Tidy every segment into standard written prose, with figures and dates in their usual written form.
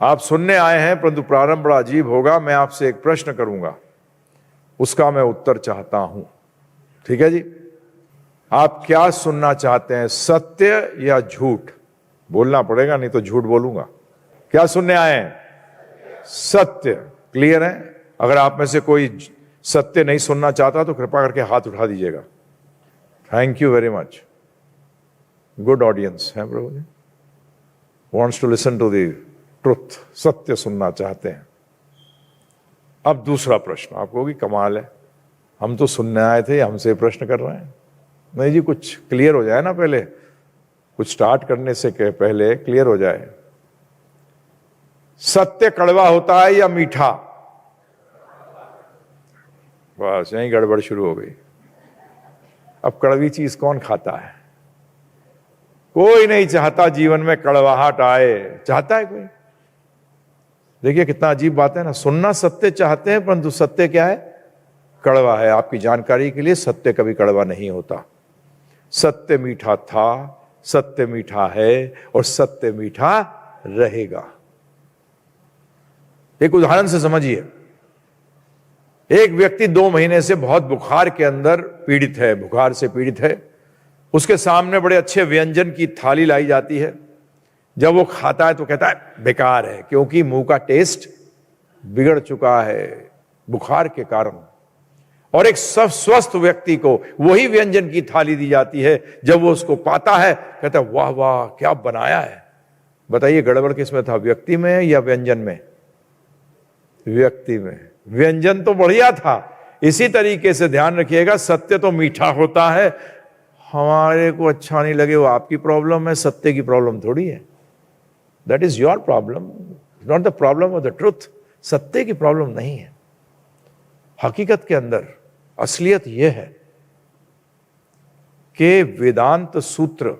आप सुनने आए हैं, परंतु प्रारंभ बड़ा अजीब होगा। मैं आपसे एक प्रश्न करूंगा, उसका मैं उत्तर चाहता हूं। ठीक है जी? आप क्या सुनना चाहते हैं, सत्य या झूठ? बोलना पड़ेगा, नहीं तो झूठ बोलूंगा। क्या सुनने आए हैं? सत्य। क्लियर है? अगर आप में से कोई सत्य नहीं सुनना चाहता तो कृपा करके हाथ उठा दीजिएगा। Thank you very much. Good audience है प्रभु जी। Wants to listen to the truth. सत्य सुनना चाहते हैं। अब दूसरा प्रश्न। आप कहोगे कमाल है, हम तो सुनने आए थे, हमसे प्रश्न कर रहे हैं। नहीं जी, कुछ क्लियर हो जाए ना पहले, कुछ स्टार्ट करने से पहले क्लियर हो जाए। सत्य कड़वा होता है या मीठा? बस यही गड़बड़ शुरू हो गई। अब कड़वी चीज कौन खाता है? कोई नहीं चाहता जीवन में कड़वाहट आए। चाहता है कोई? देखिए कितना अजीब बात है ना। सुनना सत्य चाहते हैं, परंतु सत्य क्या है? कड़वा है। आपकी जानकारी के लिए, सत्य कभी कड़वा नहीं होता। सत्य मीठा था, सत्य मीठा है, और सत्य मीठा रहेगा। एक उदाहरण से समझिए। एक व्यक्ति 2 महीने से बहुत बुखार के अंदर पीड़ित है, बुखार से पीड़ित है। उसके सामने बड़े अच्छे व्यंजन की थाली लाई जाती है। जब वो खाता है तो कहता है बेकार है, क्योंकि मुंह का टेस्ट बिगड़ चुका है बुखार के कारण। और एक स्वस्थ व्यक्ति को वही व्यंजन की थाली दी जाती है। जब वो उसको पाता है, कहता है वाह वाह क्या बनाया है। बताइए गड़बड़ किसमें था, व्यक्ति में या व्यंजन में? व्यक्ति में। व्यंजन तो बढ़िया था। इसी तरीके से ध्यान रखिएगा, सत्य तो मीठा होता है। हमारे को अच्छा नहीं लगे वो आपकी प्रॉब्लम है, सत्य की प्रॉब्लम थोड़ी है। That is your problem, not the problem of the truth. सत्य की प्रॉब्लम नहीं है। हकीकत के अंदर असलियत यह है कि वेदांत सूत्र,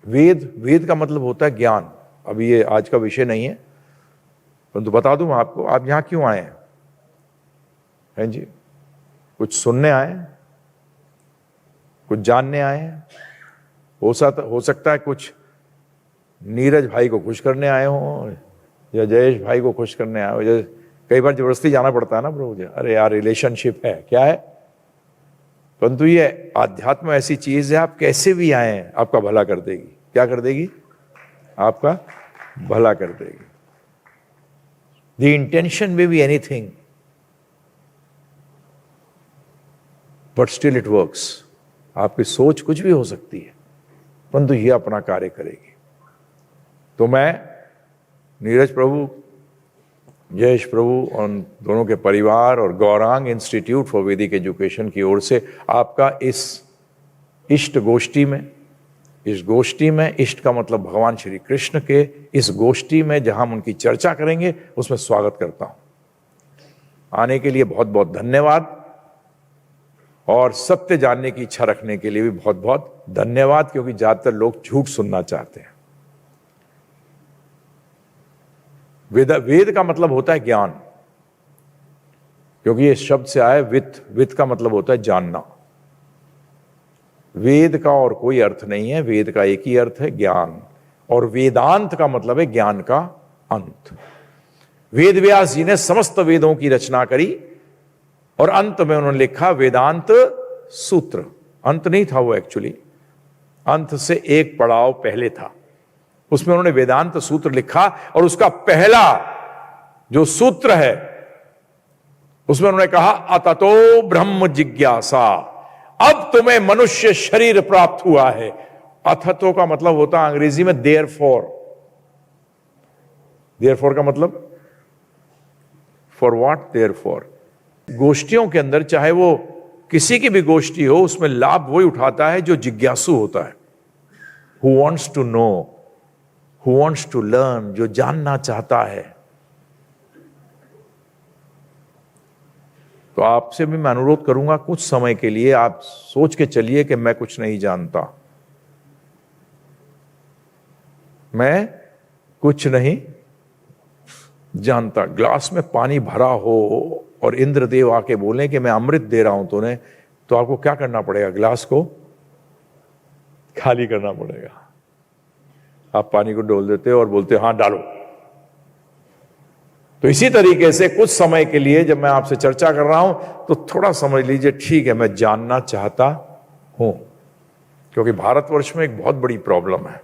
वेद का मतलब होता है ज्ञान। अभी ये आज का विषय नहीं है, परंतु बता दूं आपको, आप यहां क्यों आए हैं जी? कुछ सुनने आए, कुछ जानने आए हैं। हो सकता है कुछ नीरज भाई को खुश करने आए हो, या जयेश भाई को खुश करने आए हो। कई बार जबरदस्ती जाना पड़ता है ना प्रभु जी, अरे यार रिलेशनशिप है, क्या है। परंतु ये आध्यात्म ऐसी चीज है, आप कैसे भी आए आपका भला कर देगी। क्या कर देगी? आपका भला कर देगी। द इंटेंशन में be anything, but still it works. आपकी सोच कुछ भी हो सकती है, परंतु ये अपना कार्य करेगी। तो मैं नीरज प्रभु, जयेश प्रभु और दोनों के परिवार और गौरांग इंस्टीट्यूट फॉर वैदिक एजुकेशन की ओर से आपका इस इष्ट गोष्ठी में, इस गोष्ठी में, इष्ट का मतलब भगवान श्री कृष्ण के इस गोष्ठी में जहां हम उनकी चर्चा करेंगे, उसमें स्वागत करता हूं। आने के लिए बहुत बहुत धन्यवाद, और सत्य जानने की इच्छा रखने के लिए भी बहुत बहुत धन्यवाद, क्योंकि ज्यादातर लोग झूठ सुनना चाहते हैं। वेद का मतलब होता है ज्ञान, क्योंकि ये शब्द से आया वित्त का मतलब होता है जानना। वेद का और कोई अर्थ नहीं है, वेद का एक ही अर्थ है ज्ञान। और वेदांत का मतलब है ज्ञान का अंत। वेद व्यास जी ने समस्त वेदों की रचना करी, और अंत में उन्होंने लिखा वेदांत सूत्र। अंत नहीं था वो, एक्चुअली अंत से एक पड़ाव पहले था। उसमें उन्होंने वेदांत सूत्र लिखा, और उसका पहला जो सूत्र है उसमें उन्होंने कहा अततो ब्रह्म जिज्ञासा। अब तुम्हें मनुष्य शरीर प्राप्त हुआ है। अथतो का मतलब होता है अंग्रेजी में देयरफॉर। देयरफॉर का मतलब फॉर व्हाट? देयरफॉर। गोष्ठियों के अंदर, चाहे वो किसी की भी गोष्ठी हो, उसमें लाभ वही उठाता है जो जिज्ञासु होता है, who wants to know, who wants to learn, जो जानना चाहता है। तो आपसे भी मैं अनुरोध करूंगा, कुछ समय के लिए आप सोच के चलिए कि मैं कुछ नहीं जानता, मैं कुछ नहीं जानता। ग्लास में पानी भरा हो और इंद्रदेव आके बोले कि मैं अमृत दे रहा हूं तुम्हें, तो आपको क्या करना पड़ेगा? ग्लास को खाली करना पड़ेगा। आप पानी को डोल देते हो और बोलते हो हाँ डालो, तो इसी तरीके से कुछ समय के लिए जब मैं आपसे चर्चा कर रहा हूं तो थोड़ा समझ लीजिए, ठीक है, मैं जानना चाहता हूं, क्योंकि भारतवर्ष में एक बहुत बड़ी प्रॉब्लम है।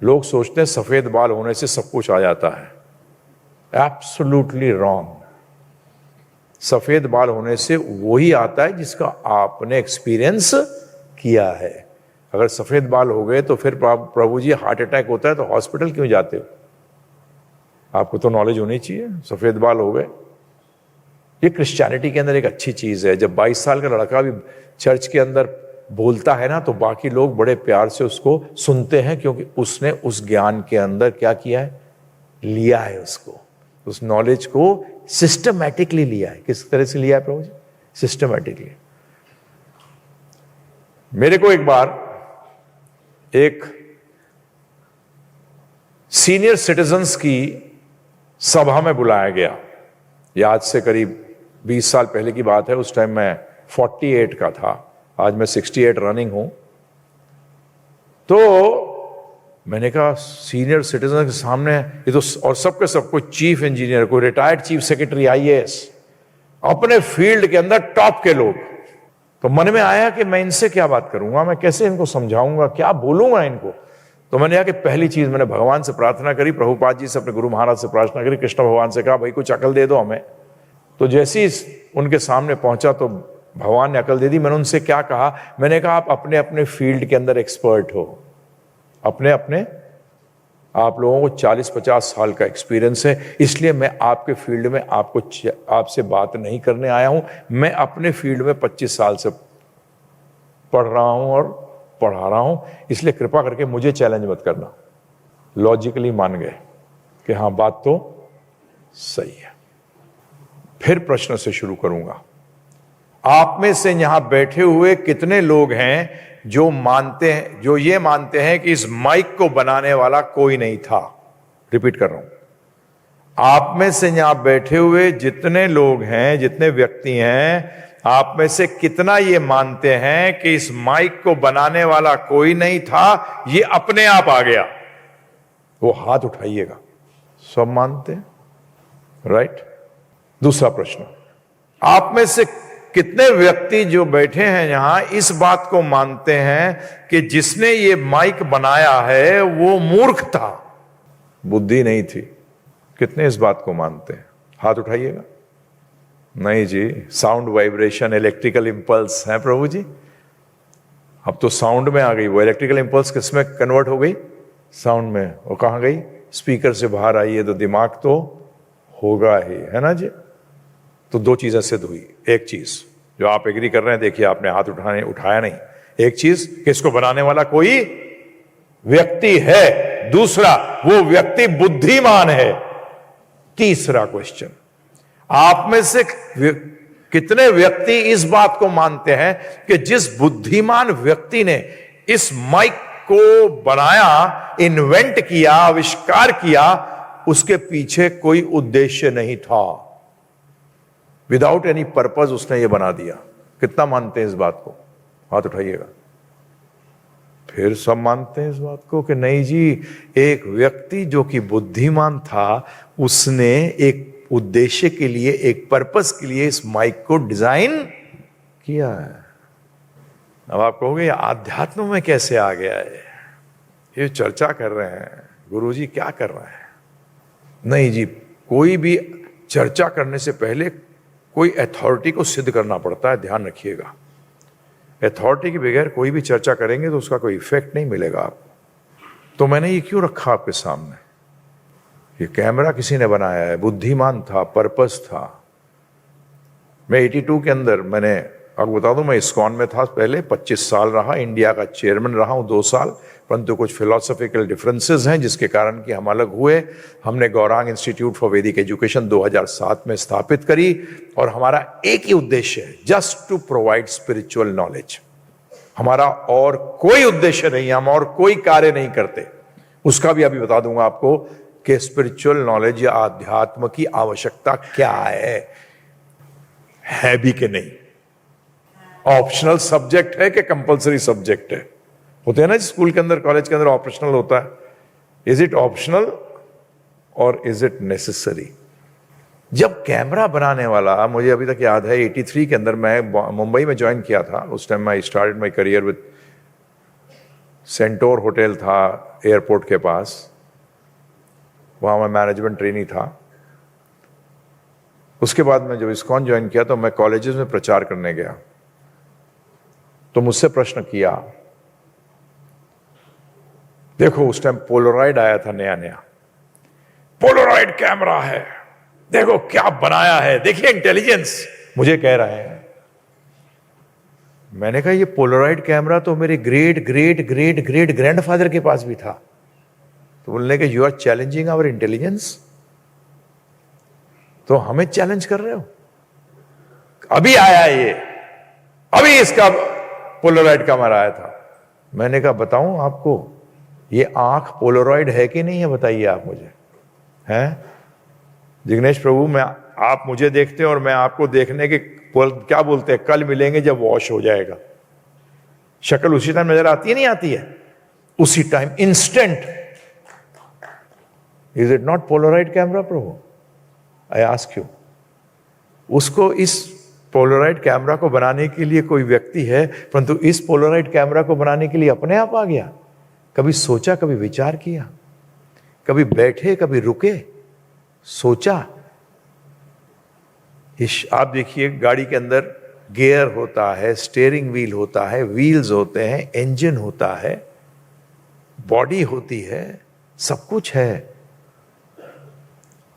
लोग सोचते हैं सफेद बाल होने से सब कुछ आ जाता है। Absolutely wrong. सफेद बाल होने से वही आता है जिसका आपने एक्सपीरियंस किया है। अगर सफेद बाल हो गए तो फिर प्रभु जी हार्ट अटैक होता है तो हॉस्पिटल क्यों जाते हो? आपको तो नॉलेज होनी चाहिए। सफेद बाल हो गए, ये क्रिश्चियनिटी के अंदर एक अच्छी चीज है। जब 22 साल का लड़का भी चर्च के अंदर बोलता है ना, तो बाकी लोग बड़े प्यार से उसको सुनते हैं, क्योंकि उसने उस ज्ञान के अंदर क्या किया है, लिया है उसको, उस नॉलेज को सिस्टमैटिकली लिया है। किस तरह से लिया है प्रभु जी? सिस्टमैटिकली। मेरे को एक बार एक सीनियर सिटीजन्स की सभा में बुलाया गया। यह आज से करीब 20 साल पहले की बात है। उस टाइम मैं 48 का था, आज मैं 68 रनिंग हूं। तो मैंने कहा सीनियर सिटीजन के सामने ये तो, और सबके सब, कोई चीफ इंजीनियर, कोई रिटायर्ड चीफ सेक्रेटरी IAS, अपने फील्ड के अंदर टॉप के लोग। तो मन में आया कि मैं इनसे क्या बात करूंगा, मैं कैसे इनको समझाऊंगा, क्या बोलूंगा इनको। तो मैंने कहा कि पहली चीज मैंने भगवान से प्रार्थना करी, प्रभुपाद जी से, अपने गुरु महाराज से प्रार्थना करी, कृष्ण भगवान से कहा भाई कुछ अकल दे दो हमें। तो जैसे ही उनके सामने पहुंचा तो भगवान ने अकल दे दी। मैंने उनसे क्या कहा, मैंने कहा आप अपने अपने फील्ड के अंदर एक्सपर्ट हो, अपने अपने, आप लोगों को 40-50 साल का एक्सपीरियंस है, इसलिए मैं आपके फील्ड में आपसे बात नहीं करने आया हूं। मैं अपने फील्ड में 25 साल से पढ़ रहा हूं और पढ़ा रहा हूं, इसलिए कृपा करके मुझे चैलेंज मत करना। लॉजिकली मान गए कि हां बात तो सही है। फिर प्रश्न से शुरू करूंगा। आप में से यहां बैठे हुए कितने लोग हैं जो मानते हैं, जो ये मानते हैं कि इस माइक को बनाने वाला कोई नहीं था? रिपीट कर रहा हूं। आप में से यहां बैठे हुए जितने लोग हैं, जितने व्यक्ति हैं, आप में से कितना ये मानते हैं कि इस माइक को बनाने वाला कोई नहीं था, ये अपने आप आ गया? वो हाथ उठाइएगा। सब मानते हैं, राइट? दूसरा प्रश्न, आप में से कितने व्यक्ति जो बैठे हैं यहां इस बात को मानते हैं कि जिसने ये माइक बनाया है वो मूर्ख था, बुद्धि नहीं थी? कितने इस बात को मानते हैं? हाथ उठाइएगा। नहीं जी, साउंड वाइब्रेशन, इलेक्ट्रिकल इंपल्स है प्रभु जी। अब तो साउंड में आ गई। वो इलेक्ट्रिकल इंपल्स किसमें कन्वर्ट हो गई? साउंड में। वो कहां गई? स्पीकर से बाहर आई है, तो दिमाग तो होगा ही, है ना जी? तो दो चीजें सिद्ध हुई। एक चीज जो आप एग्री कर रहे हैं, देखिए आपने हाथ उठाया नहीं। एक चीज कि इसको बनाने वाला कोई व्यक्ति है, दूसरा वो व्यक्ति बुद्धिमान है। तीसरा क्वेश्चन, आप में से कितने व्यक्ति इस बात को मानते हैं कि जिस बुद्धिमान व्यक्ति ने इस माइक को बनाया, इन्वेंट किया, आविष्कार किया, उसके पीछे कोई उद्देश्य नहीं था, विदाउट एनी पर्पज उसने ये बना दिया? कितना मानते हैं इस बात को? हाथ उठाइएगा। फिर सब मानते हैं इस बात को कि नहीं जी, एक व्यक्ति जो कि बुद्धिमान था, उसने एक उद्देश्य के लिए, एक पर्पस के लिए इस माइक को डिजाइन किया है। अब आप कहोगे आध्यात्म में कैसे आ गया है? ये चर्चा कर रहे हैं गुरुजी, क्या कर रहे हैं? नहीं जी, कोई भी चर्चा करने से पहले कोई अथॉरिटी को सिद्ध करना पड़ता है, ध्यान रखिएगा। अथॉरिटी के बगैर कोई भी चर्चा करेंगे तो उसका कोई इफेक्ट नहीं मिलेगा आपको। तो मैंने ये क्यों रखा आपके सामने? ये कैमरा किसी ने बनाया है, बुद्धिमान था, पर्पस था। मैं 82 के अंदर, मैंने आपको बता दूं, मैं इस्कॉन में था पहले, 25 साल रहा, इंडिया का चेयरमैन रहा हूं 2 साल, परंतु कुछ फिलोसॉफिकल डिफरेंसेस हैं जिसके कारण कि हम अलग हुए। हमने गौरांग इंस्टीट्यूट फॉर वैदिक एजुकेशन 2007 में स्थापित करी, और हमारा एक ही उद्देश्य है, just to provide spiritual knowledge. हमारा और कोई उद्देश्य नहीं है, हम और कोई कार्य नहीं करते। उसका भी अभी बता दूंगा आपको कि स्पिरिचुअल नॉलेज या आध्यात्म की आवश्यकता क्या है भी कि नहीं। ऑप्शनल सब्जेक्ट है कि कंपलसरी सब्जेक्ट है? होते हैं ना स्कूल के अंदर, कॉलेज के अंदर ऑप्शनल होता है। इज इट ऑप्शनल और इज इट नेसेसरी? जब कैमरा बनाने वाला, मुझे अभी तक याद है 83 के अंदर मैं मुंबई में ज्वाइन किया था, उस टाइम मैं started my career with centaur hotel था एयरपोर्ट के पास, वहां मैं मैनेजमेंट ट्रेनी था। उसके बाद मैं जब इस्कॉन ज्वाइन किया तो मैं कॉलेजेस में प्रचार करने गया, तो मुझसे प्रश्न किया, देखो उस टाइम पोलराइड आया था नया नया, पोलराइड कैमरा है, देखो क्या बनाया है, देखिए इंटेलिजेंस, मुझे कह रहे हैं। मैंने कहा ये पोलराइड कैमरा तो मेरे great great great great grandfather के पास भी था। तो बोलने के you are challenging our intelligence, तो हमें चैलेंज कर रहे हो। अभी आया ये, अभी इसका पोलराइड कैमरा आया था। मैंने कहा बताऊं आपको, ये आंख पोलराइड है कि नहीं है, बताइए आप मुझे। हैं जिग्नेश प्रभु, मैं आप मुझे देखते हैं और मैं आपको देखने के क्या बोलते हैं, कल मिलेंगे जब वॉश हो जाएगा, शक्ल उसी टाइम नजर आती है नहीं आती है, उसी time instant. Is it not Polaroid camera Prabhu? I ask you. उसको, इस पोलराइड कैमरा को बनाने के लिए कोई व्यक्ति है, परंतु इस पोलराइड कैमरा को बनाने के लिए अपने आप आ गया। कभी सोचा, कभी विचार किया, कभी बैठे, कभी रुके, सोचा। आप देखिए गाड़ी के अंदर गियर होता है, स्टीयरिंग व्हील होता है, व्हील्स होते हैं, इंजन होता है, बॉडी होती है, सब कुछ है।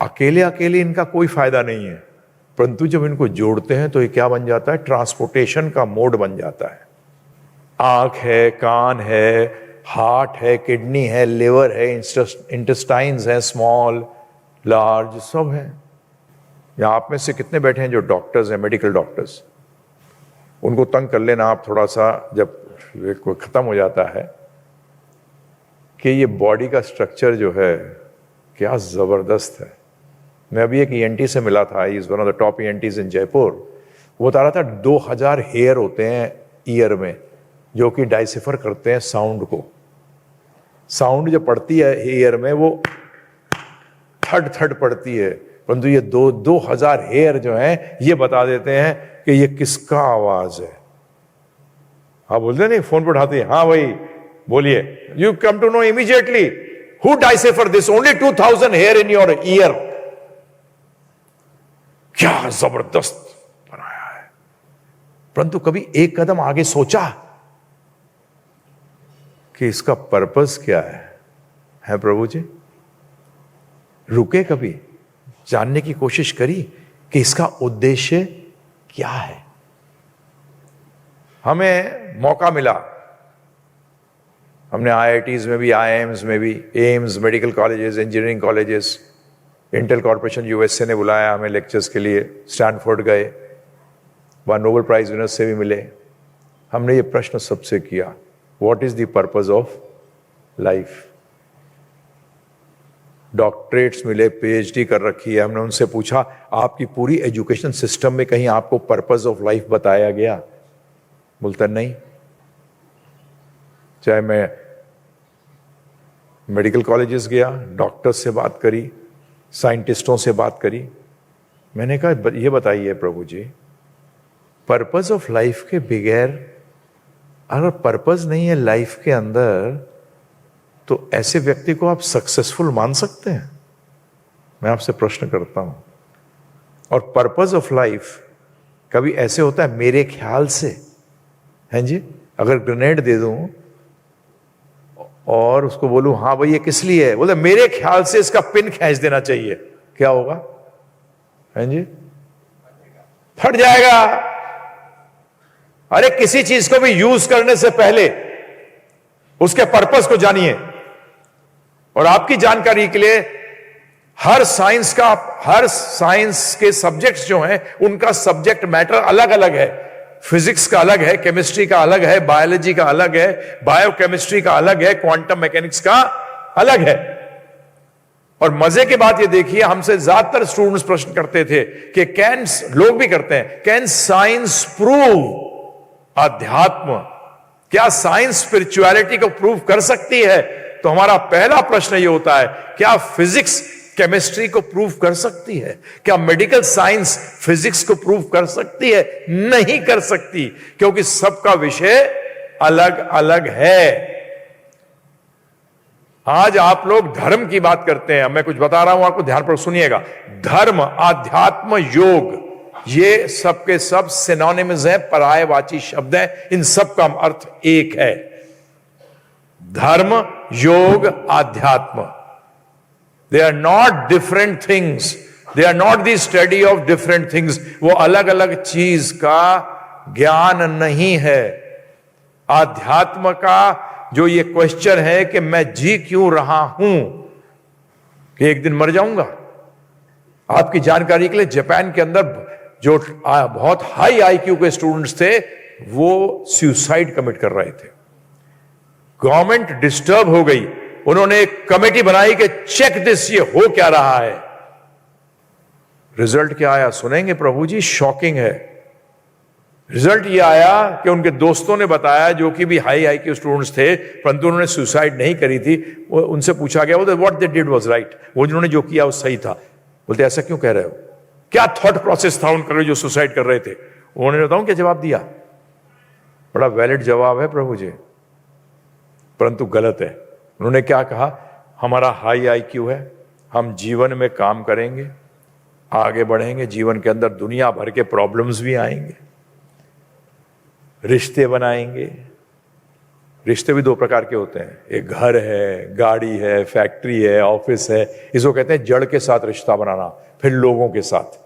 अकेले अकेले इनका कोई फायदा नहीं है, परंतु जब इनको जोड़ते हैं तो ये क्या बन जाता है, ट्रांसपोर्टेशन का मोड बन जाता है। आंख है, कान है, हार्ट है, किडनी है, लिवर है, इंटेस्टाइन्स है, स्मॉल लार्ज सब है। या आप में से कितने बैठे हैं जो डॉक्टर्स हैं, मेडिकल डॉक्टर्स? उनको तंग कर लेना आप थोड़ा सा, जब खत्म हो जाता है कि ये बॉडी का स्ट्रक्चर जो है क्या जबरदस्त है। मैं अभी एक ENT से मिला था, is one of the top ENTs इन जयपुर। वो बता रहा था 2000 हेयर होते हैं ईयर में, जो कि डाइसिफर करते हैं साउंड को। साउंड जब पड़ती है ईयर में वो थर्ड थर्ड पड़ती है, परंतु ये 2000 हेयर जो हैं ये बता देते हैं कि ये किसका आवाज है। हाँ बोलते नहीं, फोन पर उठाते हैं, हाँ भाई बोलिए, you come to know immediately who decipher this, only 2000 here in your ear. क्या जबरदस्त बनाया है। परंतु कभी एक कदम आगे सोचा कि इसका पर्पस क्या है प्रभु जी? रुके, कभी जानने की कोशिश करी कि इसका उद्देश्य क्या है? हमें मौका मिला, हमने IITs में भी, IIMs में भी, AIIMS medical colleges, engineering colleges, Intel corporation USA ने बुलाया हमें लेक्चर्स के लिए, स्टैनफोर्ड गए, वहां नोबेल प्राइज विनर से भी मिले। हमने ये प्रश्न सबसे किया, what is the purpose of life? Doctorates मिले, PhD कर रखी है, हमने उनसे पूछा आपकी पूरी एजुकेशन सिस्टम में कहीं आपको पर्पस ऑफ लाइफ बताया गया? बोलता नहीं। चाहे मैं मेडिकल कॉलेजेस गया, डॉक्टर्स से बात करी, साइंटिस्टों से बात करी, मैंने कहा ये बताइए प्रभु जी, पर्पस ऑफ लाइफ के बगैर अगर पर्पस नहीं है लाइफ के अंदर, तो ऐसे व्यक्ति को आप सक्सेसफुल मान सकते हैं? मैं आपसे प्रश्न करता हूं। और पर्पस ऑफ लाइफ कभी ऐसे होता है मेरे ख्याल से, हैं जी, अगर ग्रेनेड दे दूं और उसको बोलूं हाँ भाई ये किस लिए है, बोले मेरे ख्याल से इसका पिन खींच देना चाहिए, क्या होगा? हैं जी, फट जाएगा। अरे किसी चीज को भी यूज करने से पहले उसके पर्पस को जानिए। और आपकी जानकारी के लिए हर साइंस के सब्जेक्ट्स जो हैं उनका सब्जेक्ट मैटर अलग अलग है। फिजिक्स का अलग है, केमिस्ट्री का अलग है, बायोलॉजी का अलग है, बायोकेमिस्ट्री का अलग है, क्वांटम मैकेनिक्स का अलग है। और मजे की बात ये देखिए, हमसे ज्यादातर स्टूडेंट्स प्रश्न करते थे कि कैन, लोग भी करते हैं, कैन साइंस प्रूव अध्यात्म? क्या साइंस स्पिरिचुअलिटी को प्रूव कर सकती है? तो हमारा पहला प्रश्न ये होता है, क्या फिजिक्स केमिस्ट्री को प्रूव कर सकती है? क्या मेडिकल साइंस फिजिक्स को प्रूव कर सकती है? नहीं कर सकती, क्योंकि सबका विषय अलग अलग है। आज आप लोग धर्म की बात करते हैं, मैं कुछ बता रहा हूं आपको, ध्यानपूर्वक सुनिएगा। धर्म, आध्यात्म, योग, ये सबके सब सिनोनिम्स हैं, पर्यायवाची शब्द हैं, इन सब का अर्थ एक है। धर्म, योग, आध्यात्म, they are not different things, they are not the study of different things. वो अलग अलग चीज का ज्ञान नहीं है। आध्यात्म का जो ये क्वेश्चन है कि मैं जी क्यों रहा हूं, कि एक दिन मर जाऊंगा। आपकी जानकारी के लिए, जापान के अंदर जो बहुत हाई आईक्यू के स्टूडेंट्स थे, वो सुसाइड कमिट कर रहे थे। गवर्नमेंट डिस्टर्ब हो गई, उन्होंने एक कमेटी बनाई कि चेक दिस, ये हो क्या रहा है। रिजल्ट क्या आया सुनेंगे प्रभु जी, शॉकिंग है। रिजल्ट ये आया कि उनके दोस्तों ने बताया, जो कि भी हाई आईक्यू स्टूडेंट्स थे, परंतु उन्होंने सुसाइड नहीं करी थी। उनसे पूछा गया, बोलते what they did was right, वो जिन्होंने जो किया वो सही था। बोलते ऐसा क्यों कह रहे हो, क्या थॉट प्रोसेस था उनका जो सुसाइड कर रहे थे? उन्होंने बताऊं क्या जवाब दिया? बड़ा वैलिड जवाब है प्रभु जी, परंतु गलत है। उन्होंने क्या कहा? हमारा हाई आईक्यू है, हम जीवन में काम करेंगे, आगे बढ़ेंगे, जीवन के अंदर दुनिया भर के प्रॉब्लम्स भी आएंगे, रिश्ते बनाएंगे। रिश्ते भी दो प्रकार के होते हैं, एक घर है, गाड़ी है, फैक्ट्री है, ऑफिस है, इसको कहते हैं जड़ के साथ रिश्ता बनाना। फिर लोगों के साथ,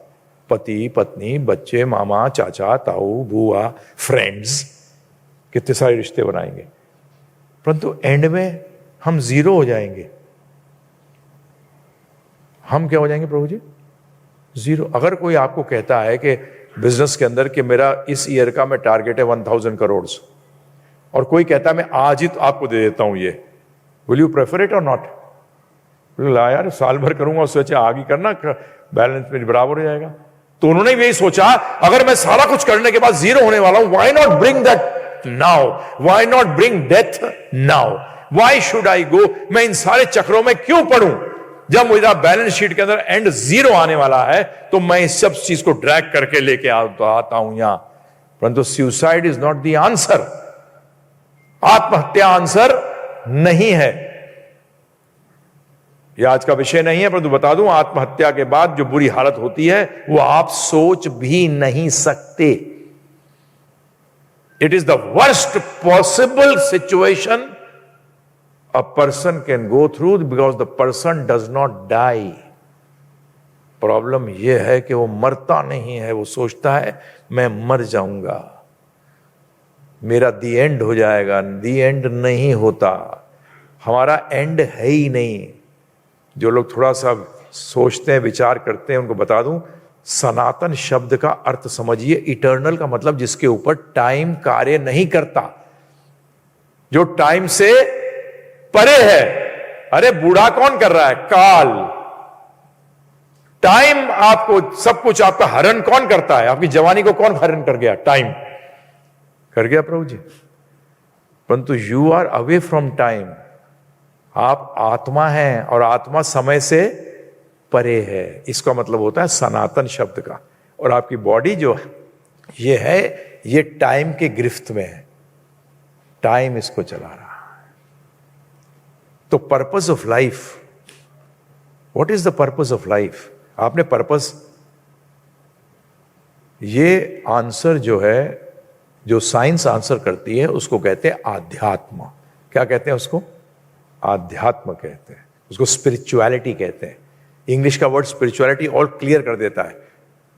पति पत्नी, बच्चे, मामा चाचा ताऊ बुआ, फ्रेंड्स, कितने सारे रिश्ते बनाएंगे, परंतु एंड में हम जीरो हो जाएंगे। हम क्या हो जाएंगे प्रभु जी? जीरो। अगर कोई आपको कहता है कि बिजनेस के अंदर कि मेरा इस ईयर का मैं टारगेट है 1000 करोड़, और कोई कहता है मैं आज ही तो आपको दे देता हूं ये, विल यू प्रेफर इट और नॉट? ला यार, साल भर करूंगा, उससे अच्छा आगे करना, बैलेंस में बराबर हो जाएगा। तो उन्होंने भी यही सोचा, अगर मैं सारा कुछ करने के बाद जीरो होने वाला हूं, why not bring that now, why not bring death now, why should I go, मैं इन सारे चक्रों में क्यों पढ़ूं? जब मेरा बैलेंस शीट के अंदर एंड जीरो आने वाला है, तो मैं इस सब चीज को ड्रैग करके लेके आता हूं यहां। परंतु suicide is not the answer, आत्महत्या आंसर नहीं है। यह आज का विषय नहीं है, परंतु बता दूं, आत्महत्या के बाद जो बुरी हालत होती है वो आप सोच भी नहीं सकते। It is the worst possible situation a person can go through because the person does not die. Problem यह है कि वो मरता नहीं है, वो सोचता है मैं मर जाऊंगा, मेरा दी एंड हो जाएगा। दी एंड नहीं होता, हमारा एंड है ही नहीं। जो लोग थोड़ा सा सोचते हैं, विचार करते हैं, उनको बता दूं, सनातन शब्द का अर्थ समझिए। इटर्नल का मतलब जिसके ऊपर टाइम कार्य नहीं करता, जो टाइम से परे है। अरे बूढ़ा कौन कर रहा है? काल। टाइम आपको सब कुछ, आपका हरण कौन करता है? आपकी जवानी को कौन हरण कर गया? टाइम कर गया प्रभु जी। परंतु you are away from time, आप आत्मा हैं और आत्मा समय से परे है। इसका मतलब होता है सनातन शब्द का। और आपकी बॉडी जो ये है, ये टाइम के गिरफ्त में है, टाइम इसको चला रहा है। तो purpose of life, what is the purpose of life? आपने पर्पस, ये आंसर जो है, जो साइंस आंसर करती है, उसको कहते हैं आध्यात्म। क्या कहते हैं उसको? आध्यात्म कहते हैं उसको, स्पिरिचुअलिटी कहते हैं। इंग्लिश का वर्ड स्पिरिचुअलिटी और क्लियर कर देता है।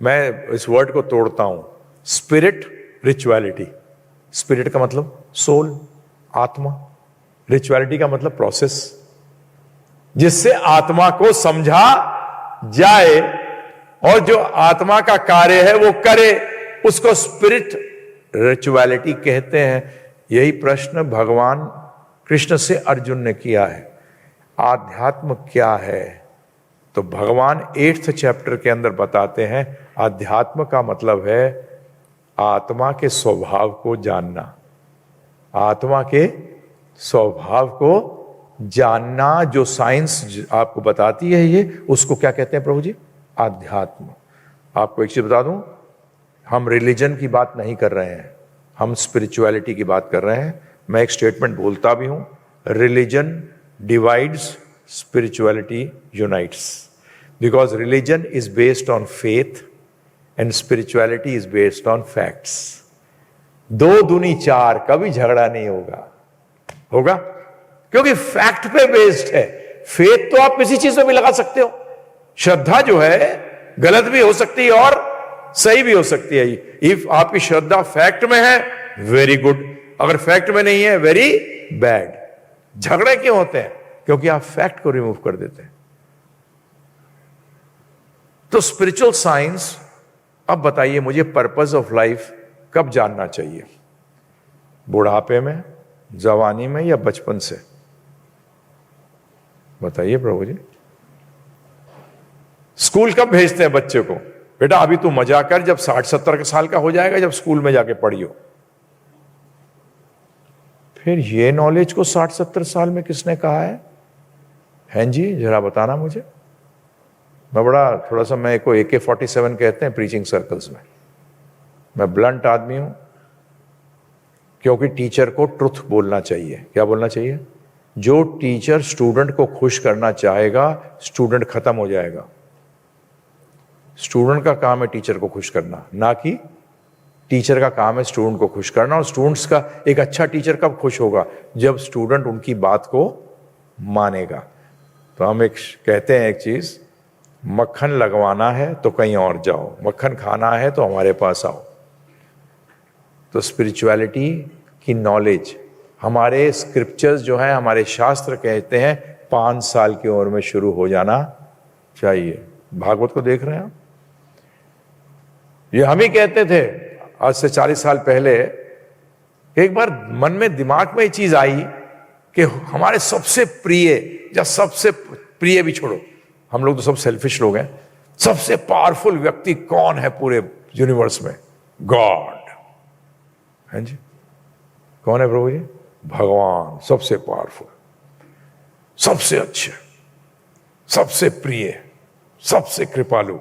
मैं इस वर्ड को तोड़ता हूं, स्पिरिट, रिचुअलिटी। स्पिरिट का मतलब सोल, आत्मा। रिचुअलिटी का मतलब प्रोसेस, जिससे आत्मा को समझा जाए और जो आत्मा का कार्य है वो करे, उसको स्पिरिट रिचुअलिटी कहते हैं। यही प्रश्न भगवान कृष्ण से अर्जुन ने किया है, आध्यात्म क्या है? तो भगवान 8th चैप्टर के अंदर बताते हैं, आध्यात्म का मतलब है आत्मा के स्वभाव को जानना, आत्मा के स्वभाव को जानना जो साइंस आपको बताती है, ये उसको क्या कहते हैं प्रभु जी? आध्यात्म। आपको एक चीज बता दूं, हम रिलीजन की बात नहीं कर रहे हैं, हम स्पिरिचुअलिटी की बात कर रहे हैं। मैं एक स्टेटमेंट बोलता भी हूं, religion divides, spirituality unites, because religion is based on faith and spirituality is based on facts. 2 दूनी 4, कभी झगड़ा नहीं होगा क्योंकि फैक्ट पे बेस्ड है। फेथ तो आप किसी चीज में भी लगा सकते हो, श्रद्धा जो है गलत भी हो सकती है और सही भी हो सकती है। इफ आपकी श्रद्धा फैक्ट में है, वेरी गुड, अगर फैक्ट में नहीं है, वेरी बैड। झगड़े क्यों होते हैं? क्योंकि आप फैक्ट को रिमूव कर देते हैं। तो स्पिरिचुअल साइंस, अब बताइए मुझे पर्पस ऑफ लाइफ कब जानना चाहिए? बुढ़ापे में, जवानी में, या बचपन से? बताइए प्रभु जी। स्कूल कब भेजते हैं बच्चे को? बेटा अभी तू मजा कर, जब 60-70 साल का हो जाएगा, जब स्कूल में जाके पढ़ियो। फिर ये नॉलेज को 60-70 साल में किसने कहा है? हैं जी, जरा बताना मुझे। मैं बड़ा थोड़ा सा, मैं को AK-47 कहते हैं प्रीचिंग सर्कल्स में। मैं ब्लंट आदमी हूं, क्योंकि टीचर को ट्रुथ बोलना चाहिए। क्या बोलना चाहिए? जो टीचर स्टूडेंट को खुश करना चाहेगा, स्टूडेंट खत्म हो जाएगा। स्टूडेंट का काम है टीचर को खुश करना, ना कि टीचर का काम है स्टूडेंट को खुश करना। और स्टूडेंट्स का, एक अच्छा टीचर कब खुश होगा? जब स्टूडेंट उनकी बात को मानेगा। तो हम एक कहते हैं एक चीज, मक्खन लगवाना है तो कहीं और जाओ, मक्खन खाना है तो हमारे पास आओ। तो स्पिरिचुअलिटी की नॉलेज, हमारे स्क्रिप्चर्स जो हैं, हमारे शास्त्र कहते हैं 5 साल की उम्र में शुरू हो जाना चाहिए। भागवत को देख रहे हैं आप? ये हम ही कहते थे आज से 40 साल पहले। एक बार मन में, दिमाग में ये चीज आई कि हमारे सबसे प्रिय, या सबसे प्रिय भी छोड़ो, हम लोग तो सब सेल्फिश लोग हैं, सबसे पावरफुल व्यक्ति कौन है पूरे यूनिवर्स में? गॉड। हैं जी, कौन है प्रभु जी? भगवान सबसे पावरफुल, सबसे अच्छे, सबसे प्रिय, सबसे कृपालु।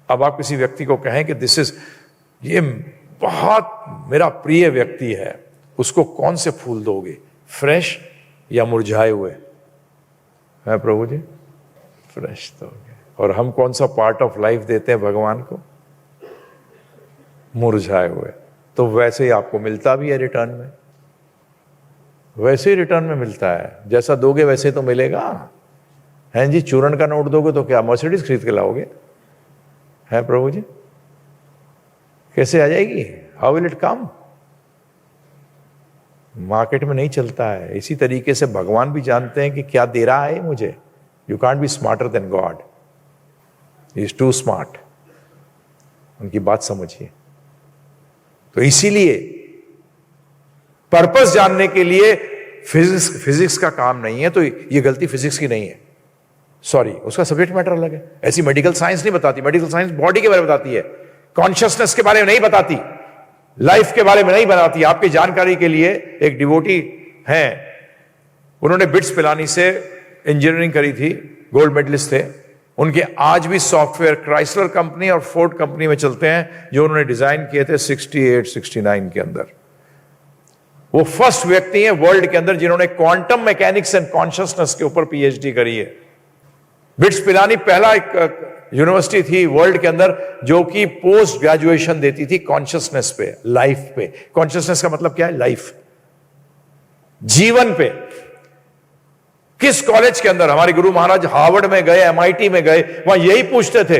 अब आप किसी व्यक्ति को कहें कि दिस इज, ये बहुत मेरा प्रिय व्यक्ति है, उसको कौन से फूल दोगे? फ्रेश या मुरझाए हुए? है प्रभु जी? फ्रेश दोगे। और हम कौन सा पार्ट ऑफ लाइफ देते हैं भगवान को? मुरझाए हुए। तो वैसे ही आपको मिलता भी है रिटर्न में, वैसे ही रिटर्न में मिलता है। जैसा दोगे वैसे तो मिलेगा। हैं जी, चूरण का नोट दोगे तो क्या मर्सिडीज खरीद के लाओगे? है प्रभु जी? कैसे आ जाएगी? How will it come? Market में नहीं चलता है। इसी तरीके से भगवान भी जानते हैं कि क्या दे रहा है मुझे। You can't be smarter than God, he is too smart. उनकी बात समझिए। तो इसीलिए पर्पस जानने के लिए फिजिक्स का काम नहीं है। तो ये गलती फिजिक्स की नहीं है, सॉरी, उसका सब्जेक्ट मैटर अलग है। ऐसी मेडिकल साइंस नहीं बताती। मेडिकल साइंस बॉडी के बारे में बताती है, कॉन्शियसनेस के बारे में नहीं बताती, लाइफ के बारे में नहीं बताती। आपकी जानकारी के लिए, एक डिवोटी हैं, उन्होंने बिट्स पिलानी से इंजीनियरिंग करी थी, गोल्ड मेडलिस्ट थे। उनके आज भी सॉफ्टवेयर क्राइसलर कंपनी और फोर्ड कंपनी में चलते हैं, जो उन्होंने डिजाइन किए थे 68-69 के अंदर। वो फर्स्ट व्यक्ति हैं वर्ल्ड के अंदर जिन्होंने क्वांटम मैकेनिक्स एंड कॉन्शियसनेस के ऊपर पीएचडी करी है। बिट्स पिलानी पहला एक यूनिवर्सिटी थी वर्ल्ड के अंदर जो कि पोस्ट ग्रेजुएशन देती थी कॉन्शियसनेस पे, लाइफ पे। कॉन्शियसनेस का मतलब क्या है? लाइफ, जीवन पे। किस कॉलेज के अंदर? हमारे गुरु महाराज हार्वर्ड में गए, MIT में गए, वहां यही पूछते थे,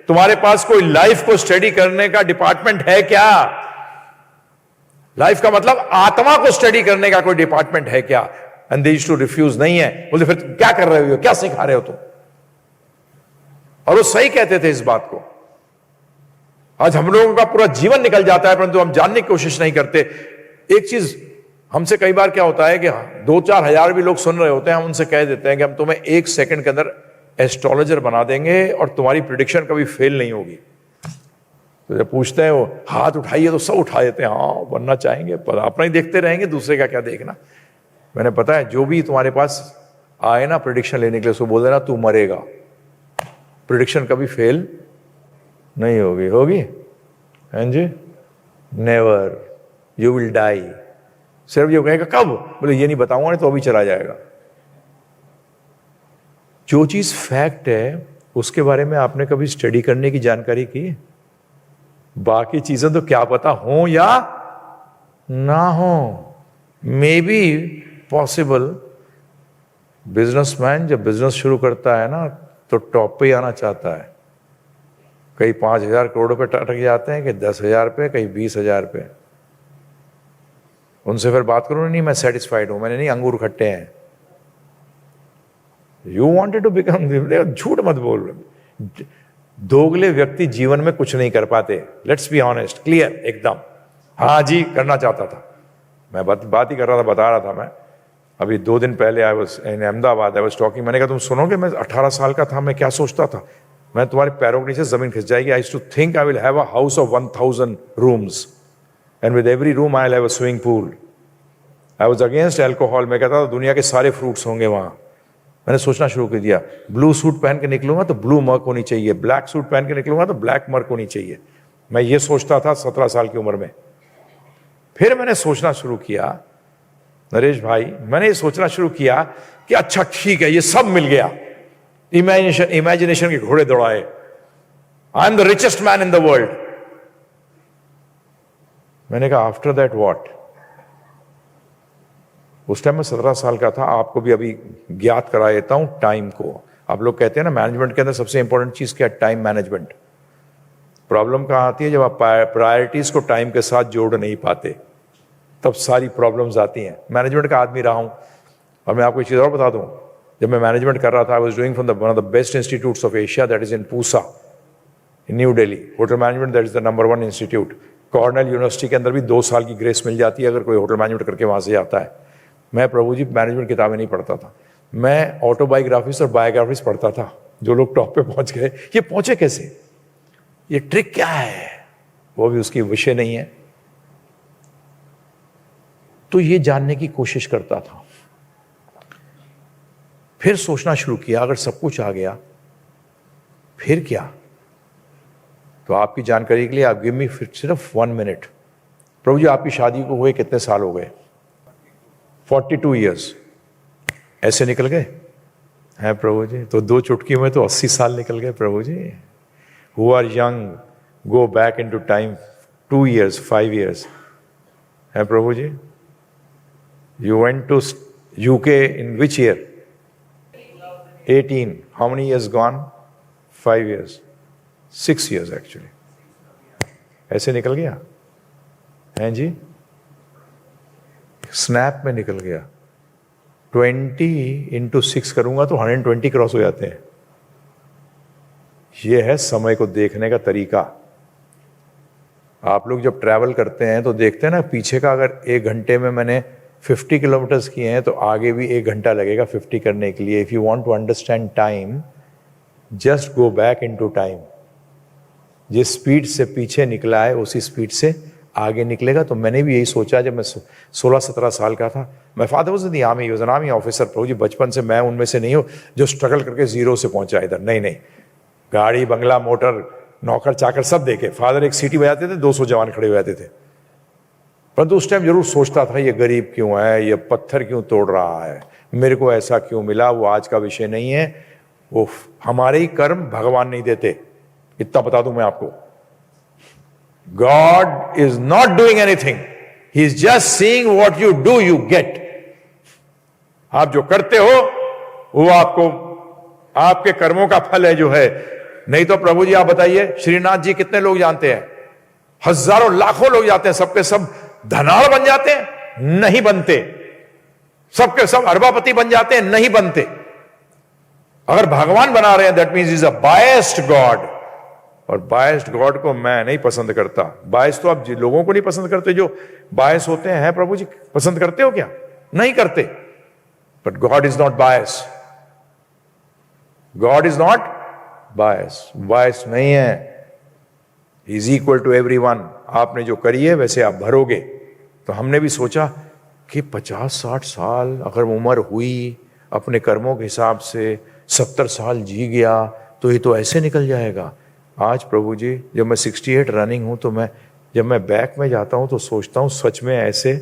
तुम्हारे पास कोई लाइफ को स्टडी करने का डिपार्टमेंट है क्या? लाइफ का मतलब आत्मा को स्टडी करने का कोई डिपार्टमेंट है क्या? And they used to refuse. नहीं है। बोलते फिर क्या कर रहे हो, क्या सिखा रहे हो तुम? और वो सही कहते थे इस बात को। आज हम लोगों का पूरा जीवन निकल जाता है, परंतु हम जानने की कोशिश नहीं करते। एक चीज हमसे कई बार क्या होता है कि 2-4 हजार भी लोग सुन रहे होते हैं, हम उनसे कह देते हैं कि हम तुम्हें 1 सेकंड के अंदर एस्ट्रोलॉजर बना देंगे और तुम्हारी प्रिडिक्शन कभी फेल नहीं होगी। तो जब पूछते हैं वो हाथ उठाइए तो सब उठा देते हैं, हाँ बनना चाहेंगे, पर अपना ही देखते रहेंगे, दूसरे का क्या देखना। मैंने पता है जो भी तुम्हारे पास आए ना प्रिडिक्शन लेने के लिए, उसको बोल देना तू मरेगा। प्रिडिक्शन कभी फेल नहीं होगी। होगी? हैं जी? नेवर। You will die. सिर्फ ये कहेगा कब, बोले ये नहीं बताऊंगा, नहीं तो अभी चला जाएगा। जो चीज फैक्ट है उसके बारे में आपने कभी स्टडी करने की जानकारी की? बाकी चीजें तो क्या पता हो या ना हो। May be possible. बिजनेसमैन जब बिजनेस शुरू करता है ना तो टॉप पे आना चाहता है। कई 5,000 करोड़ पे अटक जाते हैं, कई 10,000 पे, कई 20,000 पे। उनसे फिर बात करो, नहीं मैं सेटिस्फाइड हूं, मैंने नहीं अंगूर खट्टे हैं। यू वॉन्टेड टू बिकम, झूठ मत बोल। दोगले व्यक्ति जीवन में कुछ नहीं कर पाते। लेट्स बी ऑनेस्ट, क्लियर एकदम। हाँ जी करना चाहता था, मैं बात ही कर रहा था, बता रहा था मैं। अभी 2 दिन पहले I was in Ahmedabad, I was talking. मैंने कहा तुम सुनोगे, मैं 18 साल का था, मैं क्या सोचता था, मैं तुम्हारे पैरों के नीचे जमीन खिंच जाएगी। I to think I will have a house of 1,000 rooms and with every room I will have a swimming pool. I was against alcohol. मैं कहता था दुनिया के सारे फ्रूट्स होंगे वहां। मैंने सोचना शुरू कर दिया, ब्लू सूट पहन के निकलूंगा तो ब्लू मर्क होनी चाहिए, ब्लैक सूट पहन के निकलूंगा तो ब्लैक मर्क होनी चाहिए। मैं ये सोचता था 17 साल की उम्र में। फिर मैंने सोचना शुरू किया, नरेश भाई, मैंने ये सोचना शुरू किया कि अच्छा ठीक है, ये सब मिल गया। इमेजिनेशन के घोड़े दौड़ाए। I am the richest man in the world. मैंने कहा आफ्टर दैट व्हाट? उस टाइम में 17 साल का था। आपको भी अभी ज्ञात करा देता हूं टाइम को। आप लोग कहते हैं ना मैनेजमेंट के अंदर सबसे इंपॉर्टेंट चीज क्या है? Time management. प्रॉब्लम कहां आती है? जब आप प्रायोरिटीज को टाइम के साथ जोड़ नहीं पाते, तब सारी प्रॉब्लम्स आती हैं। मैनेजमेंट का आदमी रहा हूं, और मैं आपको एक चीज और बता दूं, जब मैं मैनेजमेंट कर रहा था, I was doing from one of the best institutes of Asia, that is in Pusa in new Delhi. Hotel management that is the number 1 institute. Cornell university के अंदर भी 2 साल की ग्रेस मिल जाती है अगर कोई होटल मैनेजमेंट करके वहां से आता है। मैं प्रभु जी मैनेजमेंट किताबें नहीं पढ़ता था, मैं ऑटोबायोग्राफीज और बायोग्राफीज पढ़ता था। जो लोग टॉप पे पहुंच गए, ये पहुंचे कैसे, ये ट्रिक क्या है, वो भी उसकी विषय नहीं है। तो ये जानने की कोशिश करता था। फिर सोचना शुरू किया, अगर सब कुछ आ गया फिर क्या? तो आपकी जानकारी के लिए आप गिव मी सिर्फ 1 मिनट। प्रभु जी आपकी शादी को हुए कितने साल हो गए? 42 ईयर्स। ऐसे निकल गए हैं प्रभु जी? तो 2 चुटकी में तो 80 साल निकल गए प्रभु जी। Who are young go back in to time 2 years 5 years है प्रभु जी। You went to UK in which year? 18. How many years gone? 5 years. 6 years actually. ऐसे निकल गया हैं जी, स्नैप में निकल गया। 20 into 6 करूंगा तो 120 क्रॉस हो जाते हैं। यह है समय को देखने का तरीका। आप लोग जब ट्रैवल करते हैं तो देखते हैं ना, पीछे का अगर 1 घंटे में मैंने 50 किलोमीटर्स किए हैं तो आगे भी 1 घंटा लगेगा 50 करने के लिए। If you want to understand time, just go back into time. जिस स्पीड से पीछे निकला है उसी स्पीड से आगे निकलेगा। तो मैंने भी यही सोचा जब मैं 16-17 साल का था। मैं father was in the army, was an army officer. प्रभु जी बचपन से मैं उनमें से नहीं हूं जो स्ट्रगल करके 0 से पहुंचा इधर। नहीं नहीं, गाड़ी बंगला मोटर नौकर चाकर सब देखे। फादर एक सीटी बजाते थे, 200 जवान खड़े हो जाते थे। परंतु उस टाइम जरूर सोचता था ये गरीब क्यों है, ये पत्थर क्यों तोड़ रहा है, मेरे को ऐसा क्यों मिला। वो आज का विषय नहीं है, वो हमारे ही कर्म भगवान नहीं देते, इतना बता दूं मैं आपको। God is not doing anything. He is just seeing what you do, you get. आप जो करते हो वो आपको आपके कर्मों का फल है जो है। नहीं तो प्रभु जी आप बताइए, श्रीनाथ जी कितने लोग जानते हैं? हजारों लाखों लोग जाते हैं, सबके सब धनाढ़ बन जाते हैं? नहीं बनते। सबके सब अरबापति बन जाते हैं? नहीं बनते। अगर भगवान बना रहे हैं that means is a biased God. और बायस्ड गॉड को मैं नहीं पसंद करता। बायस तो आप लोगों को नहीं पसंद करते जो बायस होते हैं प्रभु जी। पसंद करते हो क्या? नहीं करते। But God is not bias. God is not bias. Bias नहीं है। Is equal to everyone. आपने जो करी है वैसे आप भरोगे। तो हमने भी सोचा कि 50-60 साल अगर उम्र हुई अपने कर्मों के हिसाब से 70 साल जी गया तो ये तो ऐसे निकल जाएगा। आज प्रभु जी जब मैं 68 रनिंग हूँ तो जब मैं बैक में जाता हूँ तो सोचता हूँ सच में ऐसे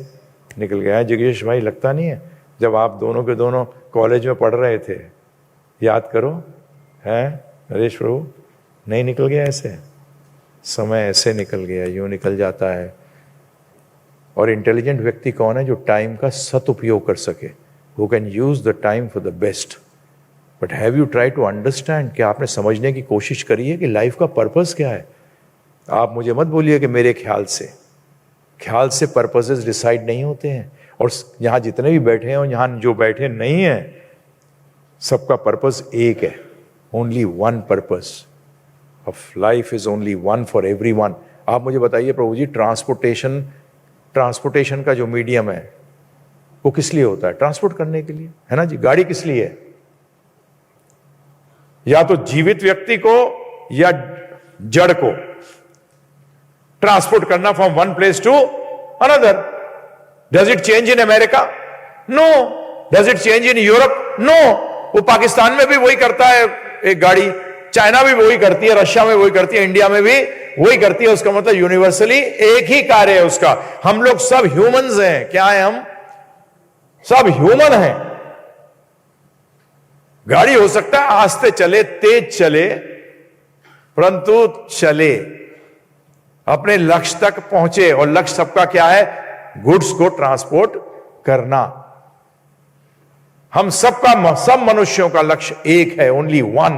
निकल गया है। जगेश भाई, लगता नहीं है जब आप दोनों के दोनों कॉलेज में पढ़ रहे थे, याद करो, हैं नरेश प्रभु, नहीं निकल गया ऐसे? समय ऐसे निकल गया, यूं निकल जाता है। और इंटेलिजेंट व्यक्ति कौन है? जो टाइम का सदुपयोग कर सके, who can use the time for the best. But have you try to understand, क्या आपने समझने की कोशिश करी है कि लाइफ का पर्पस क्या है? आप मुझे मत बोलिए कि मेरे ख्याल से पर्पसेस डिसाइड नहीं होते हैं। और यहां जितने भी बैठे हैं और यहां जो बैठे नहीं हैं, सबका पर्पस एक है, only one purpose of life is only one for everyone. आप मुझे बताइए प्रभु जी, ट्रांसपोर्टेशन का जो मीडियम है वो किस लिए होता है? ट्रांसपोर्ट करने के लिए, है ना जी। गाड़ी किस लिए है? या तो जीवित व्यक्ति को या जड़ को ट्रांसपोर्ट करना from one place to another. Does it change in America? No. Does it change in Europe? No. वो पाकिस्तान में भी वही करता है एक गाड़ी, चाइना भी वही करती है, रशिया में वही करती है, इंडिया में भी वही करती है। उसका मतलब यूनिवर्सली एक ही कार्य है उसका। हम लोग सब ह्यूमंस हैं। क्या है? हम सब ह्यूमन हैं। गाड़ी हो सकता है आस्ते चले, तेज चले, परंतु चले, अपने लक्ष्य तक पहुंचे। और लक्ष्य सबका क्या है? गुड्स को ट्रांसपोर्ट करना। हम सबका, सब मनुष्यों का लक्ष्य एक है, only one.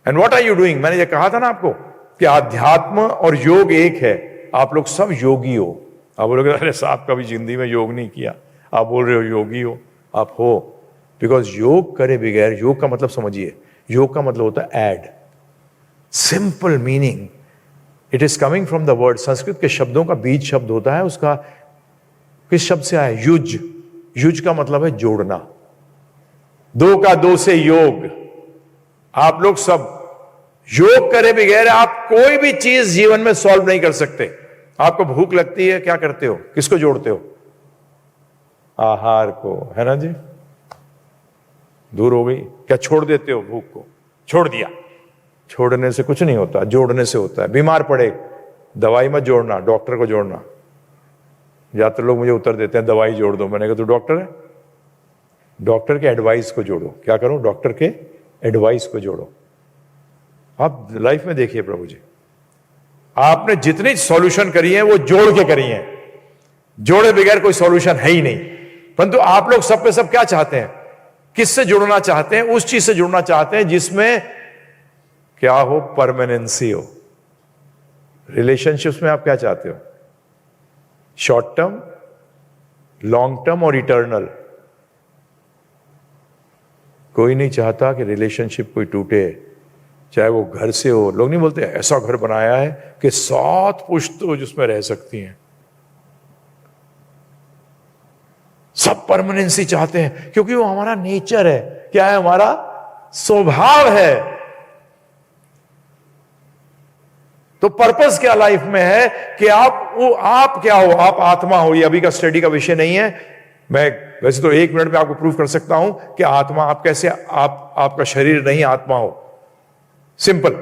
And what are you doing? मैंने ये कहा था ना आपको कि आध्यात्म और योग एक है। आप लोग सब योगी हो। आप बोलोगे अरे साहब कभी जिंदगी में योग नहीं किया, आप बोल रहे हो योगी हो। आप हो, बिकॉज योग करे बगैर, योग का मतलब समझिए, योग का मतलब होता है add, simple meaning. It is coming from the word, Sanskrit के शब्दों का बीज शब्द होता है उसका, किस शब्द से आया? युज। युज का मतलब है जोड़ना, दो का दो से योग। आप लोग सब योग करे बगैर आप कोई भी चीज जीवन में सॉल्व नहीं कर सकते। आपको भूख लगती है, क्या करते हो? किसको जोड़ते हो? आहार को, है ना जी। दूर हो गई, क्या छोड़ देते हो भूख को? छोड़ दिया। छोड़ने से कुछ नहीं होता, जोड़ने से होता है। बीमार पड़े, दवाई मत जोड़ना, डॉक्टर को जोड़ना। ज्यादातर लोग मुझे उत्तर देते हैं दवाई जोड़ दो। मैंने कहा तू डॉक्टर है? डॉक्टर के एडवाइस को जोड़ो। क्या करो? डॉक्टर के एडवाइस को जोड़ो। आप लाइफ में देखिए प्रभु जी, आपने जितनी सॉल्यूशन करी है वो जोड़ के करी है। जोड़े बगैर कोई सॉल्यूशन है ही नहीं। परंतु आप लोग सब पे सब क्या चाहते हैं? किससे जुड़ना चाहते हैं? उस चीज से जुड़ना चाहते हैं जिसमें क्या हो? परमानेंसी हो। रिलेशनशिप्स में आप क्या चाहते हो? शॉर्ट टर्म, लॉन्ग टर्म और इटर्नल। कोई नहीं चाहता कि रिलेशनशिप कोई टूटे, चाहे वो घर से हो। लोग नहीं बोलते ऐसा घर बनाया है कि 7 पुश्तों जिसमें रह सकती हैं। सब परमानेंसी चाहते हैं क्योंकि वो हमारा नेचर है। क्या है? हमारा स्वभाव है। तो पर्पस क्या लाइफ में है कि आप क्या हो? आप आत्मा हो। ये अभी का स्टडी का विषय नहीं है। मैं वैसे तो 1 मिनट में आपको प्रूफ कर सकता हूं कि आत्मा आप कैसे, आपका शरीर नहीं आत्मा हो। सिंपल।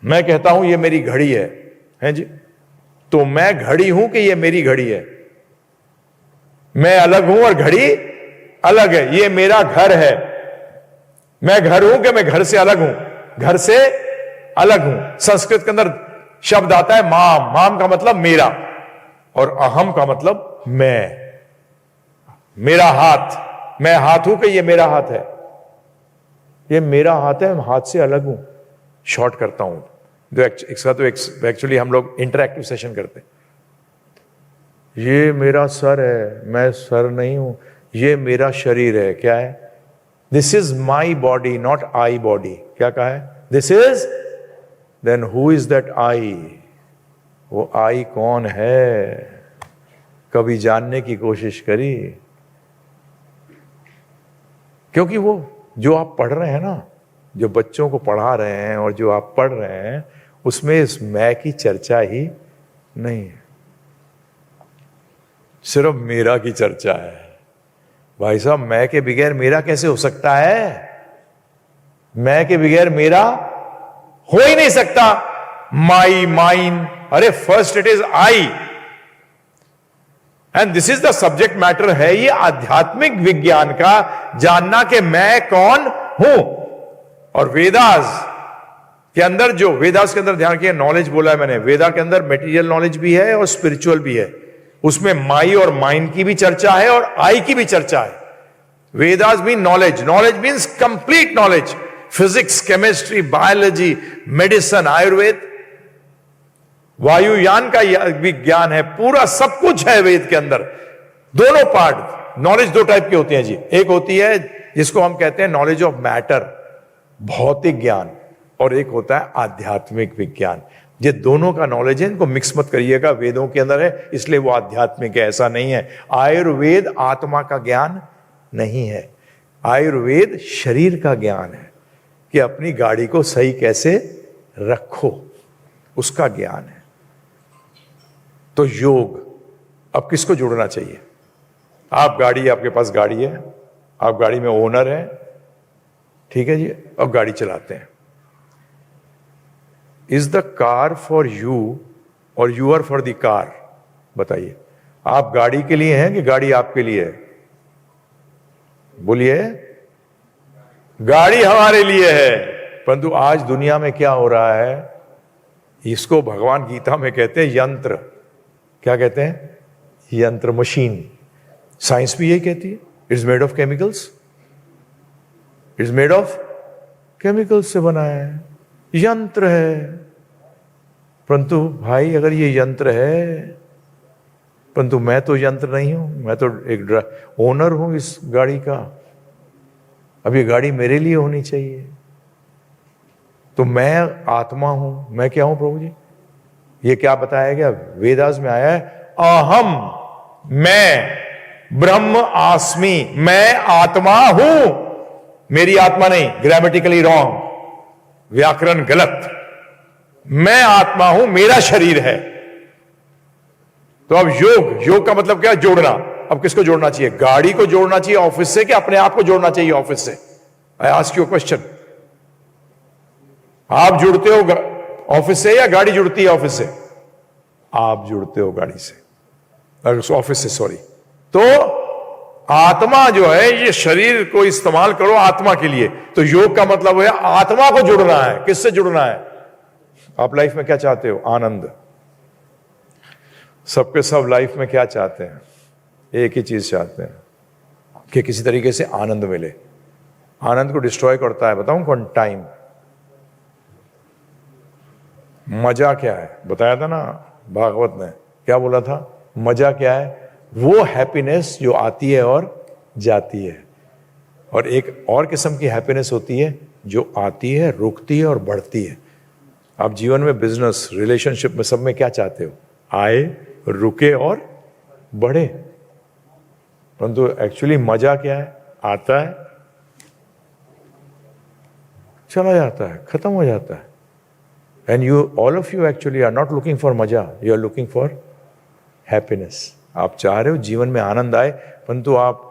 मैं कहता हूं ये मेरी घड़ी है जी, तो मैं घड़ी हूं कि ये मेरी घड़ी है? मैं अलग हूं और घड़ी अलग है। ये मेरा घर है। मैं घर हूं कि मैं घर से अलग हूं? घर से अलग हूं। संस्कृत के अंदर शब्द आता है माम। माम का मतलब मेरा, और अहम का मतलब मैं। मेरा हाथ, मैं हाथ हूं कि ये मेरा हाथ है? ये मेरा हाथ है, मैं हाथ से अलग हूं। शॉर्ट करता हूं तो एक्चुअली हम लोग इंटरैक्टिव सेशन करते हैं। ये मेरा सर है, मैं सर नहीं हूं। ये मेरा शरीर है। क्या है? This is my body, not I body. क्या कहा है? This is. Then who is that I? वो आई कौन है? कभी जानने की कोशिश करी? क्योंकि वो जो आप पढ़ रहे हैं ना, जो बच्चों को पढ़ा रहे हैं और जो आप पढ़ रहे हैं, उसमें इस मैं की चर्चा ही नहीं है। सिर्फ मेरा की चर्चा है। भाई साहब, मैं के बगैर मेरा कैसे हो सकता है? मैं के बगैर मेरा हो ही नहीं सकता। माई, माइन, अरे first it is I, and this is the subject matter है ये आध्यात्मिक विज्ञान का, जानना कि मैं कौन हूं। और वेदास के अंदर, जो वेदास के अंदर ध्यान किया, नॉलेज बोला है मैंने, वेदा के अंदर मटेरियल नॉलेज भी है और स्पिरिचुअल भी है। उसमें माई और माइंड की भी चर्चा है और आई की भी चर्चा है। Vedas mean knowledge, knowledge means complete knowledge, physics, chemistry, biology, medicine, Ayurveda, वायुयान का विज्ञान है, पूरा सब कुछ है वेद के अंदर। दोनों पार्ट, नॉलेज दो टाइप की होती है जी। एक होती है जिसको हम कहते हैं नॉलेज ऑफ मैटर, भौतिक ज्ञान, और एक होता है आध्यात्मिक विज्ञान। ये दोनों का नॉलेज है, इनको मिक्स मत करिएगा। वेदों के अंदर है इसलिए वो आध्यात्मिक है, ऐसा नहीं है। आयुर्वेद आत्मा का ज्ञान नहीं है, आयुर्वेद शरीर का ज्ञान है कि अपनी गाड़ी को सही कैसे रखो, उसका ज्ञान है। तो योग, अब किसको जोड़ना चाहिए? आप गाड़ी, आपके पास गाड़ी है, आप गाड़ी में ओनर है, ठीक है जी, अब गाड़ी चलाते हैं। Is the car for you और you are for the car? बताइए, आप गाड़ी के लिए हैं कि गाड़ी आपके लिए है? बोलिए। गाड़ी हमारे लिए है, परंतु आज दुनिया में क्या हो रहा है, इसको भगवान गीता में कहते हैं यंत्र। क्या कहते हैं? यंत्र, मशीन। साइंस भी यही कहती है, it's made of chemicals, it's made of chemicals से बना है, यंत्र है। परंतु भाई, अगर ये यंत्र है, परंतु मैं तो यंत्र नहीं हूं, मैं तो एक ओनर हूं इस गाड़ी का। अब ये गाड़ी मेरे लिए होनी चाहिए। तो मैं आत्मा हूं, मैं क्या हूं प्रभु जी? ये क्या बताया गया? वेदास में आया है, अहम, मैं ब्रह्म आस्मि, मैं आत्मा हूं, मेरी आत्मा नहीं। ग्रामेटिकली रॉन्ग, व्याकरण गलत। मैं आत्मा हूं, मेरा शरीर है। तो अब योग का मतलब क्या? जोड़ना। अब किसको जोड़ना चाहिए? गाड़ी को जोड़ना चाहिए ऑफिस से कि अपने आप को जोड़ना चाहिए ऑफिस से? I ask you question. आप जुड़ते हो ऑफिस से या गाड़ी जुड़ती है ऑफिस से? आप जुड़ते हो गाड़ी से, ऑफिस से, सॉरी। तो आत्मा जो है, ये शरीर को इस्तेमाल करो आत्मा के लिए। तो योग का मतलब है आत्मा को जुड़ना है। किससे जुड़ना है? आप लाइफ में क्या चाहते हो? आनंद। सबके सब लाइफ में क्या चाहते हैं? एक ही चीज चाहते हैं कि किसी तरीके से आनंद मिले। आनंद को डिस्ट्रॉय करता है, बताऊं कौन? टाइम। मजा क्या है? बताया था ना भागवत ने, क्या बोला था? मजा क्या है? वो हैप्पीनेस जो आती है और जाती है। और एक और किस्म की हैप्पीनेस होती है जो आती है, रुकती है और बढ़ती है। आप जीवन में, बिजनेस, रिलेशनशिप में, सब में क्या चाहते हो? आए, रुके और बढ़े। परंतु एक्चुअली मजा क्या है? आता है, चला जाता है, खत्म हो जाता है। And you, all of you actually are not looking for मजा, you are looking for happiness. आप चाह रहे हो जीवन में आनंद आए, परंतु आप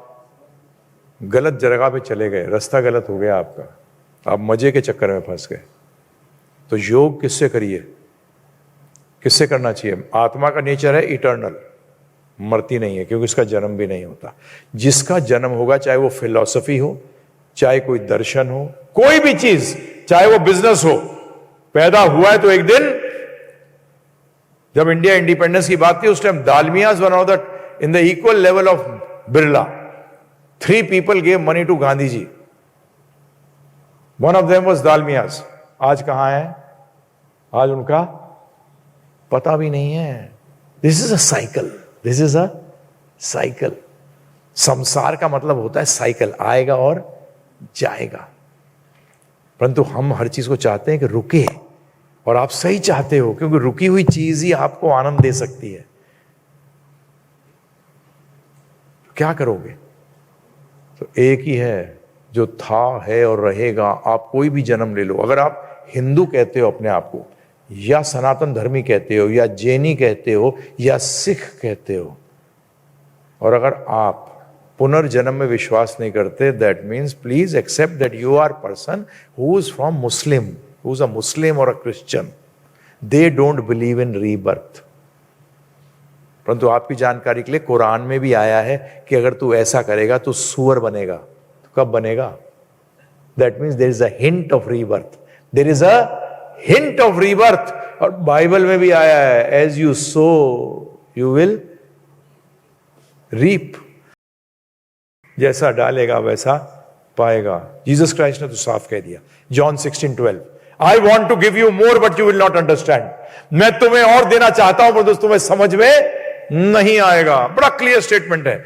गलत जगह पे चले गए, रास्ता गलत हो गया आपका, आप मजे के चक्कर में फंस गए। तो योग किससे करिए? किससे करना चाहिए? आत्मा का नेचर है इटर्नल, मरती नहीं है, क्योंकि इसका जन्म भी नहीं होता। जिसका जन्म होगा, चाहे वो फिलॉसफी हो, चाहे कोई दर्शन हो, कोई भी चीज, चाहे वो बिजनेस हो, पैदा हुआ है तो एक दिन, जब इंडिया इंडिपेंडेंस की बात थी उस time Dalmias one of the in the equal level of Birla, 3 people gave money to Gandhi ji, one of them was Dalmias. आज कहां है? आज उनका पता भी नहीं है। This is a cycle, this is a cycle. संसार का मतलब होता है साइकिल, आएगा और जाएगा। परंतु हम हर चीज को चाहते हैं कि रुके, और आप सही चाहते हो, क्योंकि रुकी हुई चीज ही आपको आनंद दे सकती है। क्या करोगे? तो एक ही है जो था, है और रहेगा। आप कोई भी जन्म ले लो, अगर आप हिंदू कहते हो अपने आप को, या सनातन धर्मी कहते हो, या जैनी कहते हो, या सिख कहते हो, और अगर आप पुनर्जन्म में विश्वास नहीं करते, that means please accept that you are person who is from Muslim, who is a Muslim और a Christian, they don't believe in rebirth. परंतु आपकी जानकारी के लिए कुरान में भी आया है कि अगर तू ऐसा करेगा तो सूअर बनेगा। तो कब बनेगा? That means there is a hint of rebirth, there is a hint of rebirth. और बाइबल में भी आया है, as you sow you will reap, जैसा डालेगा वैसा पाएगा। जीसस क्राइस्ट ने तो साफ कह दिया, John 16:12, I want to give you more but you will not understand. मैं तुम्हें और देना चाहता हूं पर दोस्तों तुम्हें समझ में नहीं आएगा। बड़ा क्लियर स्टेटमेंट है,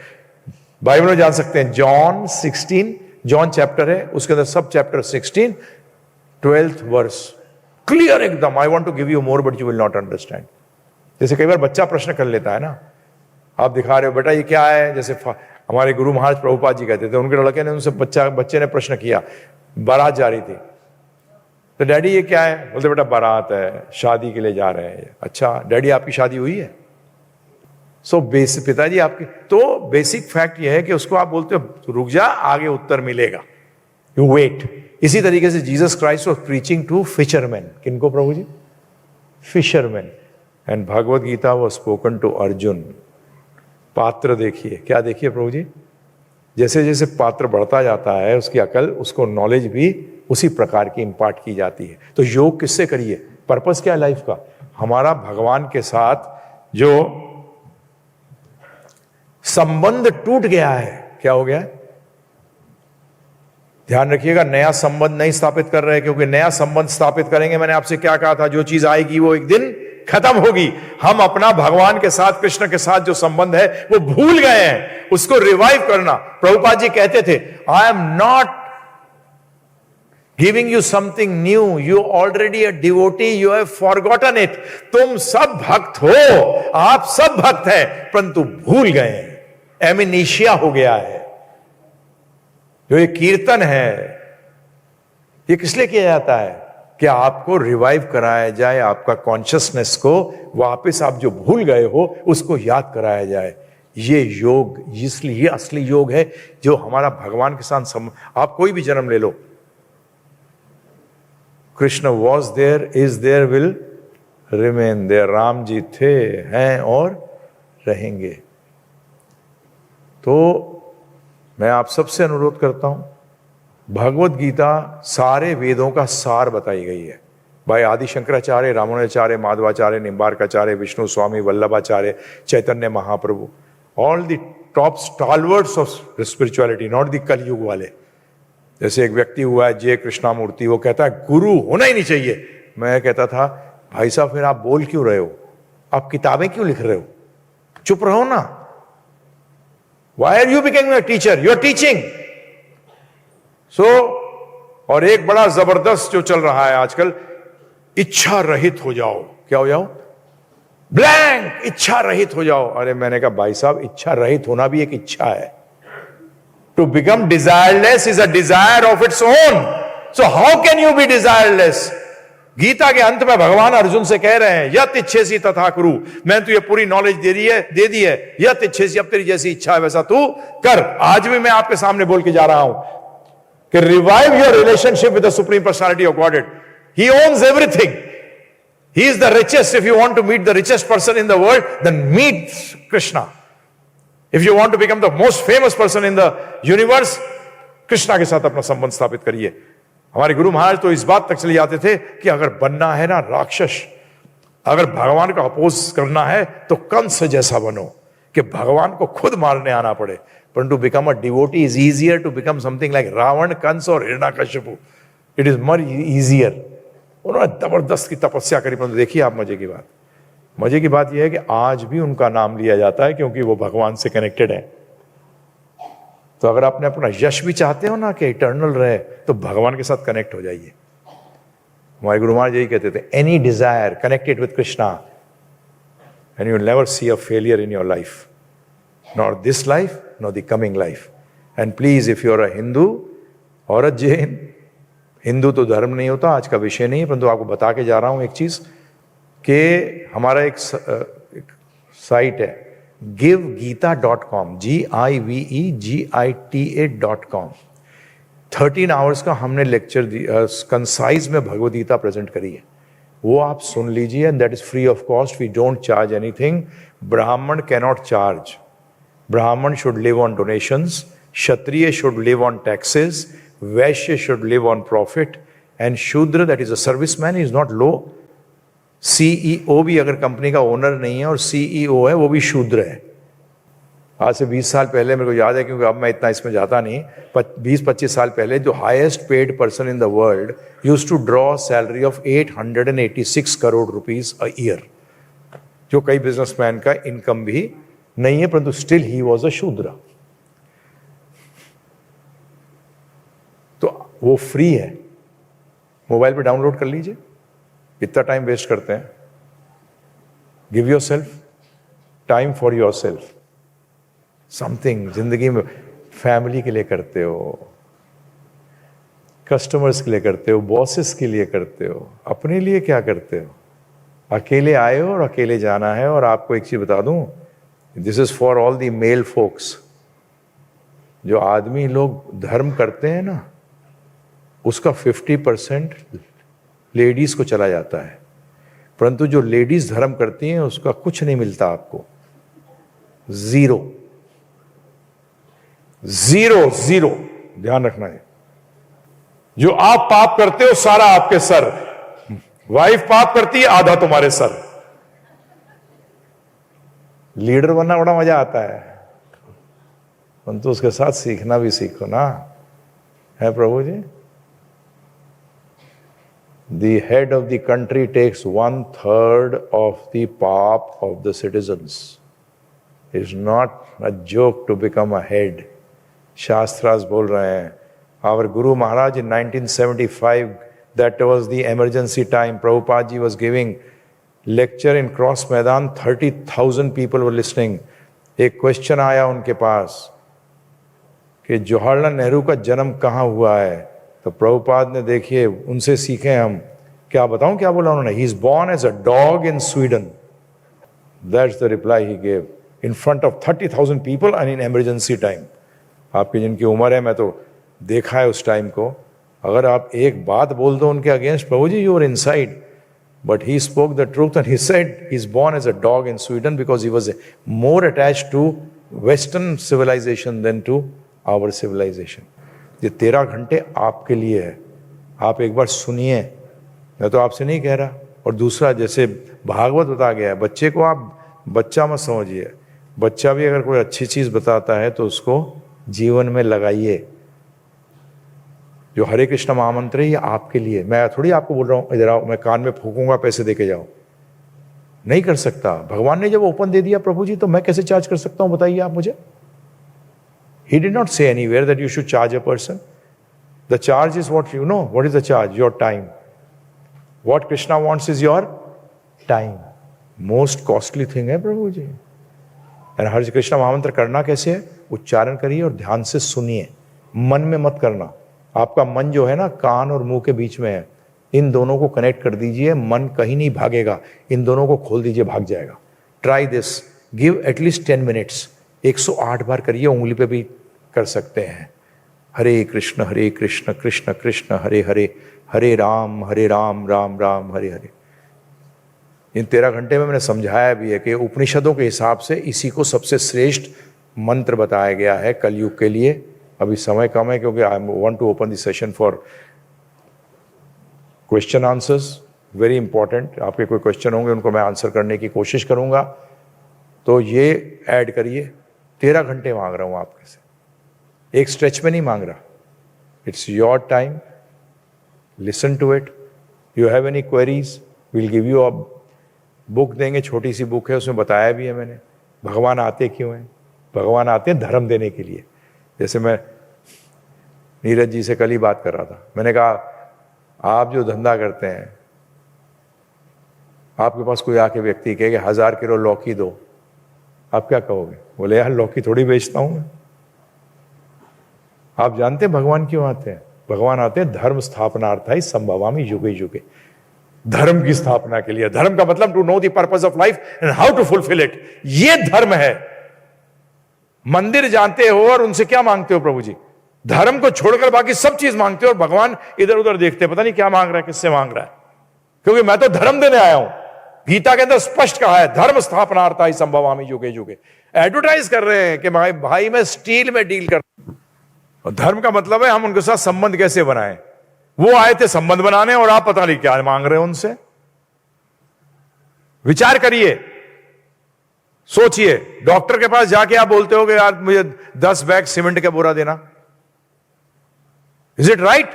बाइबल में जान सकते हैं। जॉन 16, जॉन चैप्टर है, उसके अंदर सब चैप्टर 16, 12th वर्स, क्लियर एकदम, I want to give you more but you will not understand. जैसे कई बार बच्चा प्रश्न कर लेता है ना, आप दिखा रहे हो बेटा ये क्या है, जैसे हमारे गुरु महाराज प्रभुपाद जी कहते थे, उनके लड़के ने उनसे बच्चे ने प्रश्न किया, बारात जा रही थी, तो डैडी ये क्या है? बोलते बेटा बारात है, शादी के लिए जा रहे हैं। अच्छा डैडी आपकी शादी हुई है? सो बेसिक पिताजी आपकी, तो बेसिक फैक्ट ये है कि उसको आप बोलते हो रुक जा, आगे उत्तर मिलेगा, यू वेट। इसी तरीके से Jesus Christ was preaching to fisherman. किनको प्रभु जी? Fisherman. And Bhagavad Gita was spoken to Arjun. पात्र देखिए, क्या देखिए प्रभु जी? जैसे जैसे पात्र बढ़ता जाता है उसकी अकल, उसको नॉलेज भी उसी प्रकार की इंपार्ट की जाती है। तो योग किससे करिए? पर्पस क्या है लाइफ का? हमारा भगवान के साथ जो संबंध टूट गया है, क्या हो गया है? ध्यान रखिएगा, नया संबंध नहीं स्थापित कर रहे, क्योंकि नया संबंध स्थापित करेंगे, मैंने आपसे क्या कहा था, जो चीज आएगी वो एक दिन खत्म होगी। हम अपना भगवान के साथ, कृष्ण के साथ जो संबंध है वो भूल गए हैं, उसको रिवाइव करना। प्रभुपाद जी कहते थे, I am not giving you something new, you already a devotee, you have forgotten it. तुम सब भक्त हो, आप सब भक्त हैं, परंतु भूल गए हैं, एमिनेशिया हो गया है। जो ये कीर्तन है ये किस लिए किया जाता है? कि आपको रिवाइव कराया जाए, आपका कॉन्शियसनेस को वापस आप जो भूल गए हो उसको याद कराया जाए। ये योग, इसलिए ये असली योग है जो हमारा भगवान के साथ आप कोई भी जन्म ले लो, Krishna was there, is there, will remain there. Ram ji थे, हैं और रहेंगे। तो मैं आप सबसे अनुरोध करता हूं, भगवत गीता सारे वेदों का सार बताई गई है। भाई Adi Shankaracharya, Ramanujacharya, Madhvacharya, Nimbarkacharya, Vishnu Swami, Vallabhacharya, Chaitanya Mahaprabhu, all the top stalwarts of spirituality, not the Kalyug वाले। जैसे एक व्यक्ति हुआ है जय कृष्णामूर्ति, वो कहता है गुरु होना ही नहीं चाहिए। मैं कहता था भाई साहब फिर आप बोल क्यों रहे हो, आप किताबें क्यों लिख रहे हो, चुप रहो ना। Why are you becoming a teacher? You are teaching. So, और एक बड़ा जबरदस्त जो चल रहा है आजकल, इच्छा रहित हो जाओ। क्या हो जाओ? ब्लैंक, इच्छा रहित हो जाओ। अरे मैंने कहा भाई साहब इच्छा रहित होना भी एक इच्छा है। To become desireless is a desire of its own. So how can you be desireless? Gita के अंत में भगवान अर्जुन से कह रहे हैं, यत इच्छेसी तथा कुरु। मैंने तुझे पूरी नॉलेज दे दी है, यत इच्छेसी, अब तेरी जैसी इच्छा है वैसा तू कर। आज भी मैं आपके सामने बोल के जा रहा हूं कि revive your relationship with the supreme personality of Godhead. He owns everything, he is the richest. If you want to meet the richest person in the world, then meet Krishna. If you want to become the most famous person in the universe, Krishna के साथ अपना संबंध स्थापित करिए। हमारे गुरु महाराज तो इस बात तक चले जाते थे कि अगर बनना है ना राक्षस, अगर भगवान का अपोज करना है तो कंस जैसा बनो, कि भगवान को खुद मारने आना पड़े। परंतु become a devotee is easier to become something like Ravan, Kans और Hiranyakashipu. It is much easier. उन्होंने जबरदस्त की तपस्या करी। परंतु देखिए आप मजे की बात यह है कि आज भी उनका नाम लिया जाता है क्योंकि वो भगवान से कनेक्टेड है। तो अगर आपने अपना यश भी चाहते हो ना कि इटर्नल रहे, तो भगवान के साथ कनेक्ट हो जाइए। हमारे गुरु महाराज यही कहते थे, any desire connected with Krishna and you will never see a failure in your life, not this life not the coming life. And please if you are a Hindu और अ जैन, हिंदू तो धर्म नहीं होता, आज का विषय नहीं है, परंतु आपको बता के जा रहा हूं एक चीज कि हमारा एक साइट है givegita.com, GIVEGITA.com। 13 आवर्स का हमने लेक्चर कंसाइज में भगवद गीता प्रेजेंट करी है, वो आप सुन लीजिए, and that is free of cost. We don't charge anything. Brahmin cannot charge. Brahmin should live on donations, Kshatriya should live on taxes, Vaishya should live on profit, and Shudra that is a serviceman is not low. CEO भी अगर company का owner नहीं है और CEO है वो भी शूद्र है। आज से 20 साल पहले, मेरे को याद है क्योंकि अब मैं इतना इसमें जाता नहीं, 20-25 साल पहले जो highest paid person in the world used to draw salary of 886 crore rupees a year, जो कई बिजनेसमैन का इनकम भी नहीं है, परंतु स्टिल ही वॉज अ शूद्र। तो वो फ्री है, मोबाइल पे डाउनलोड कर लीजिए। इतना टाइम वेस्ट करते हैं। Give your self time for your self. Something जिंदगी में फैमिली के लिए करते हो, कस्टमर्स के लिए करते हो, बॉसेस के लिए करते हो, अपने लिए क्या करते हो? अकेले आए हो और अकेले जाना है। और आपको एक चीज बता दूं, this is for all the male folks. जो आदमी लोग धर्म करते हैं ना, उसका 50% लेडीज को चला जाता है, परंतु जो लेडीज धर्म करती हैं उसका कुछ नहीं मिलता आपको। Zero zero zero. ध्यान रखना है, जो आप पाप करते हो सारा आपके सर, वाइफ पाप करती है आधा तुम्हारे सर। लीडर बनना बड़ा मजा आता है, परंतु उसके साथ सीखना भी सीखो ना, है प्रभु जी। The head of the country takes 1/3 of the pap of the citizens. It's not a joke to become a head. Shastras बोल रहे हैं। Our Guru Maharaj in 1975, that was the emergency time. Prabhupada ji was giving lecture in Cross Maidan, 30,000 people were listening. एक question आया उनके पास कि जवाहरलाल नेहरू का जन्म कहाँ हुआ है, तो प्रभुपाद ने, देखिए उनसे सीखे हम, क्या बताऊं क्या बोला उन्होंने? He is born as a dog in Sweden. That's the reply he gave in front of 30,000 people and in emergency time. आपकी जिनकी उम्र है, मैं तो देखा है उस टाइम को, अगर आप एक बात बोल दो उनके against, Prabhu ji you are inside, but he spoke the truth and he said he is born as a dog in Sweden because he was more attached to western civilisation than to our civilisation. ये 13 घंटे आपके लिए है, आप एक बार सुनिए। मैं तो आपसे नहीं कह रहा। और दूसरा, जैसे भागवत बता गया है, बच्चे को आप बच्चा मत समझिए। बच्चा भी अगर कोई अच्छी चीज बताता है तो उसको जीवन में लगाइए। जो हरे कृष्ण महामंत्र है ये आपके लिए, मैं थोड़ी आपको बोल रहा हूं इधर आओ मैं कान में फूकूंगा पैसे दे के जाओ, नहीं कर सकता। भगवान ने जब ओपन दे दिया प्रभु जी, तो मैं कैसे चार्ज कर सकता हूं बताइए आप मुझे। He did not say anywhere that you should charge a person. The charge is what you know. What is the charge? Your time. What Krishna wants is your time. Most costly thing है प्रभु जी। और हरे कृष्ण महामंत्र करना कैसे है? उच्चारण करिए और ध्यान से सुनिए, मन में मत करना। आपका मन जो है ना, कान और मुंह के बीच में है, इन दोनों को कनेक्ट कर दीजिए, मन कहीं नहीं भागेगा। इन दोनों को खोल दीजिए, भाग जाएगा। Try this, give at least 10 minutes. 108 बार करिए, उंगली पे भी कर सकते हैं। हरे कृष्ण कृष्ण कृष्ण हरे हरे, हरे राम राम राम हरे हरे। इन 13 घंटे में मैंने समझाया भी है कि उपनिषदों के हिसाब से इसी को सबसे श्रेष्ठ मंत्र बताया गया है कलयुग के लिए। अभी समय कम है क्योंकि I want to open the session for question answers, very important. आपके कोई क्वेश्चन होंगे उनको मैं आंसर करने की कोशिश करूंगा, तो ये ऐड करिए। 13 घंटे मांग रहा हूं आपके से, एक स्ट्रेच में नहीं मांग रहा। It's your time, listen to it. You have any queries, will give you a book देंगे, छोटी सी बुक है, उसमें बताया भी है मैंने भगवान आते क्यों हैं। भगवान आते हैं धर्म देने के लिए। जैसे मैं नीरज जी से कल ही बात कर रहा था, मैंने कहा आप जो धंधा करते हैं, आपके पास कोई आके व्यक्ति कहे कि 1000 किलो लौकी दो, आप क्या कहोगे? बोले यार लौकी थोड़ी बेचता हूं मैं। आप जानते हैं भगवान क्यों आते हैं? भगवान आते हैं धर्म स्थापनार्थाय संभवामि युगे युगे, धर्म की स्थापना के लिए। धर्म का मतलब to know the purpose of life and how to fulfil it, ये धर्म है। मंदिर जानते हो और उनसे क्या मांगते हो प्रभु जी? धर्म को छोड़कर बाकी सब चीज मांगते हो और भगवान इधर उधर देखते हैं, पता नहीं क्या मांग रहा है, किससे मांग रहा है। क्योंकि मैं तो धर्म देने आया हूं। गीता के अंदर स्पष्ट कहा है, धर्म स्थापनार्था ही संभवामि युगे युगे। एडवर्टाइज कर रहे हैं कि भाई मैं स्टील में डील कर, और धर्म का मतलब है हम उनके साथ संबंध कैसे बनाएं। वो आए थे संबंध बनाने और आप पता नहीं क्या मांग रहे हो उनसे। विचार करिए, सोचिए। डॉक्टर के पास जाके आप बोलते हो कि यार मुझे 10 बैग सीमेंट का बोरा देना। Is it right?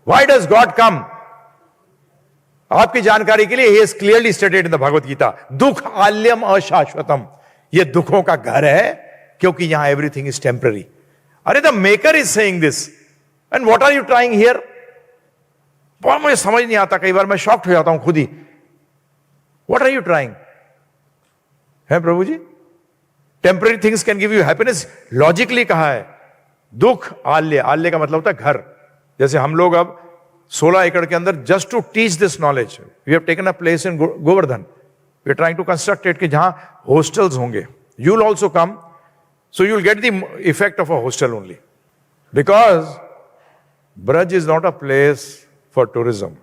Why does God come? आपकी जानकारी के लिए, he is clearly stated in the Bhagavad Gita, दुख आल्यम अशाश्वतम। यह दुखों का घर है क्योंकि यहां एवरीथिंग इज टेम्पररी। अरे the maker is saying this and what are you trying here? बहुत मुझे समझ नहीं आता, कई बार मैं शॉक्ड हो जाता हूं खुद ही। What are you trying? है प्रभु जी, temporary things can give you happiness. Logically कहा है दुख आल्य, आल्य का मतलब होता है घर। जैसे हम लोग अब 16 एकड़ के अंदर just to teach this knowledge we have taken a place in Govardhan. We are trying to construct it कि जहां हॉस्टल्स होंगे। You will also come, so you will get the effect of a hostel only, because Braj is not a place for tourism.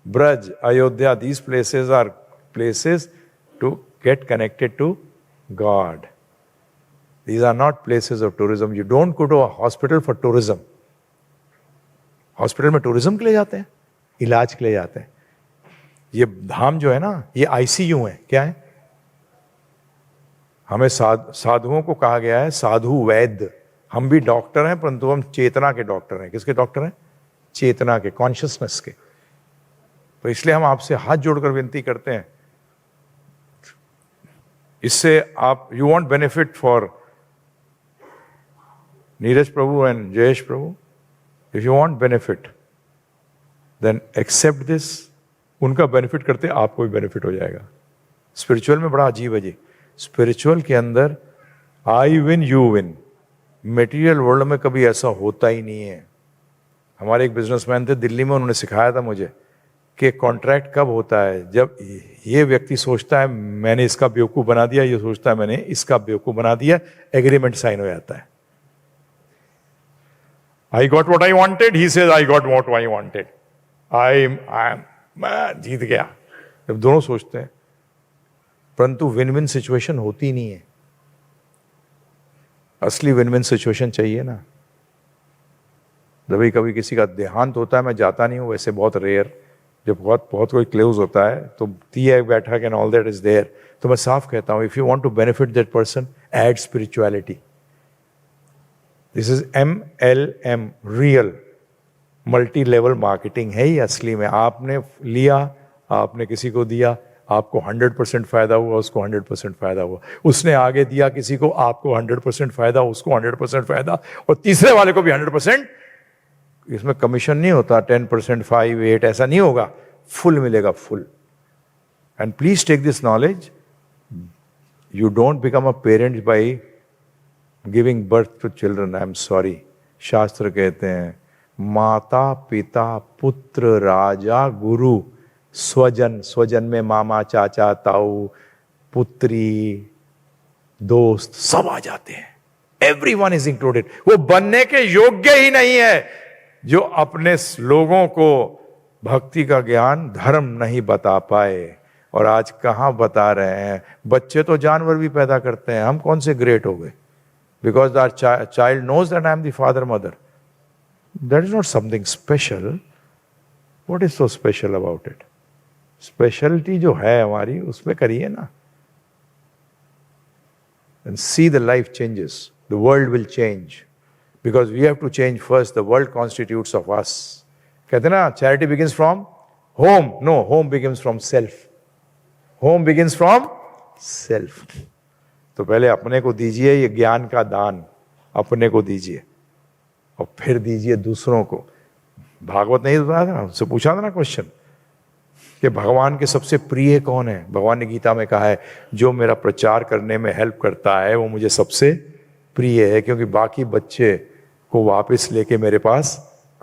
Braj, Ayodhya, these places are places to get connected to God. These are not places of tourism. You don't go to a hospital for tourism. Hospital में tourism के लिए जाते हैं, इलाज के लिए जाते हैं। ये धाम जो है ना, ये आईसीयू है। क्या है? हमें साधुओं को कहा गया है साधु वैद्य। हम भी डॉक्टर हैं, परंतु हम चेतना के डॉक्टर हैं। किसके डॉक्टर हैं? चेतना के, कॉन्शियसनेस के। तो इसलिए हम आपसे हाथ जोड़कर विनती करते हैं, इससे आप, you want benefit for Neeraj Prabhu and Jayesh Prabhu, if you want benefit then accept this. उनका बेनिफिट करते आपको भी बेनिफिट हो जाएगा। स्पिरिचुअल में बड़ा अजीब है जी। स्पिरिचुअल के अंदर I win you win. Material world में कभी ऐसा होता ही नहीं है। हमारे एक बिजनेसमैन थे दिल्ली में, उन्होंने सिखाया था मुझे कि कॉन्ट्रैक्ट कब होता है, जब ये व्यक्ति सोचता है मैंने इसका बेवकूफ बना दिया, ये सोचता है मैंने इसका बेवकूफ बना दिया, एग्रीमेंट साइन हो जाता है। I got what I wanted, he says I got what I wanted. मैं जीत गया, जब दोनों सोचते हैं। परंतु विन विन सिचुएशन होती नहीं है। असली विन विन सिचुएशन चाहिए ना। कभी कभी किसी का देहांत होता है, मैं जाता नहीं हूं, वैसे बहुत रेयर। जब बहुत कोई क्लोज होता है तो तीय बैठक and all that is there, तो मैं साफ कहता हूं, if you want to benefit that person, add spirituality. This is MLM, real multi level marketing है ये असली में। आपने लिया, आपने किसी को दिया, आपको 100% फायदा हुआ, उसको 100% फायदा हुआ। उसने आगे दिया किसी को, आपको 100% फायदा, उसको 100% फायदा, और तीसरे वाले को भी 100%। इसमें कमीशन नहीं होता 10%, 5, 8, ऐसा नहीं होगा। फुल मिलेगा, full. And please take this knowledge, you don't become a parent by giving birth to children. I am sorry, शास्त्र कहते हैं माता पिता पुत्र राजा गुरु स्वजन, स्वजन में मामा चाचा ताऊ पुत्री दोस्त सब आ जाते हैं। Everyone is included. वो बनने के योग्य ही नहीं है जो अपने लोगों को भक्ति का ज्ञान, धर्म नहीं बता पाए। और आज कहां बता रहे हैं? बच्चे तो जानवर भी पैदा करते हैं, हम कौन से ग्रेट हो गए? Because our child knows that I am the father mother. That is not something special. What is so special about it? Speciality जो है हमारी, उसमें करिए ना। And see the life changes, the world will change. Because we have to change first. The world constitutes of us. कहते ना, charity begins from home. No, home begins from self. Home begins from self. तो पहले अपने को दीजिए ये ज्ञान का दान, अपने को दीजिए और फिर दीजिए दूसरों को। भागवत नहीं बताया था, उससे पूछा था ना क्वेश्चन कि भगवान के सबसे प्रिय कौन है? भगवान ने गीता में कहा है जो मेरा प्रचार करने में हेल्प करता है वो मुझे सबसे प्रिय है, क्योंकि बाकी बच्चे को वापस लेके मेरे पास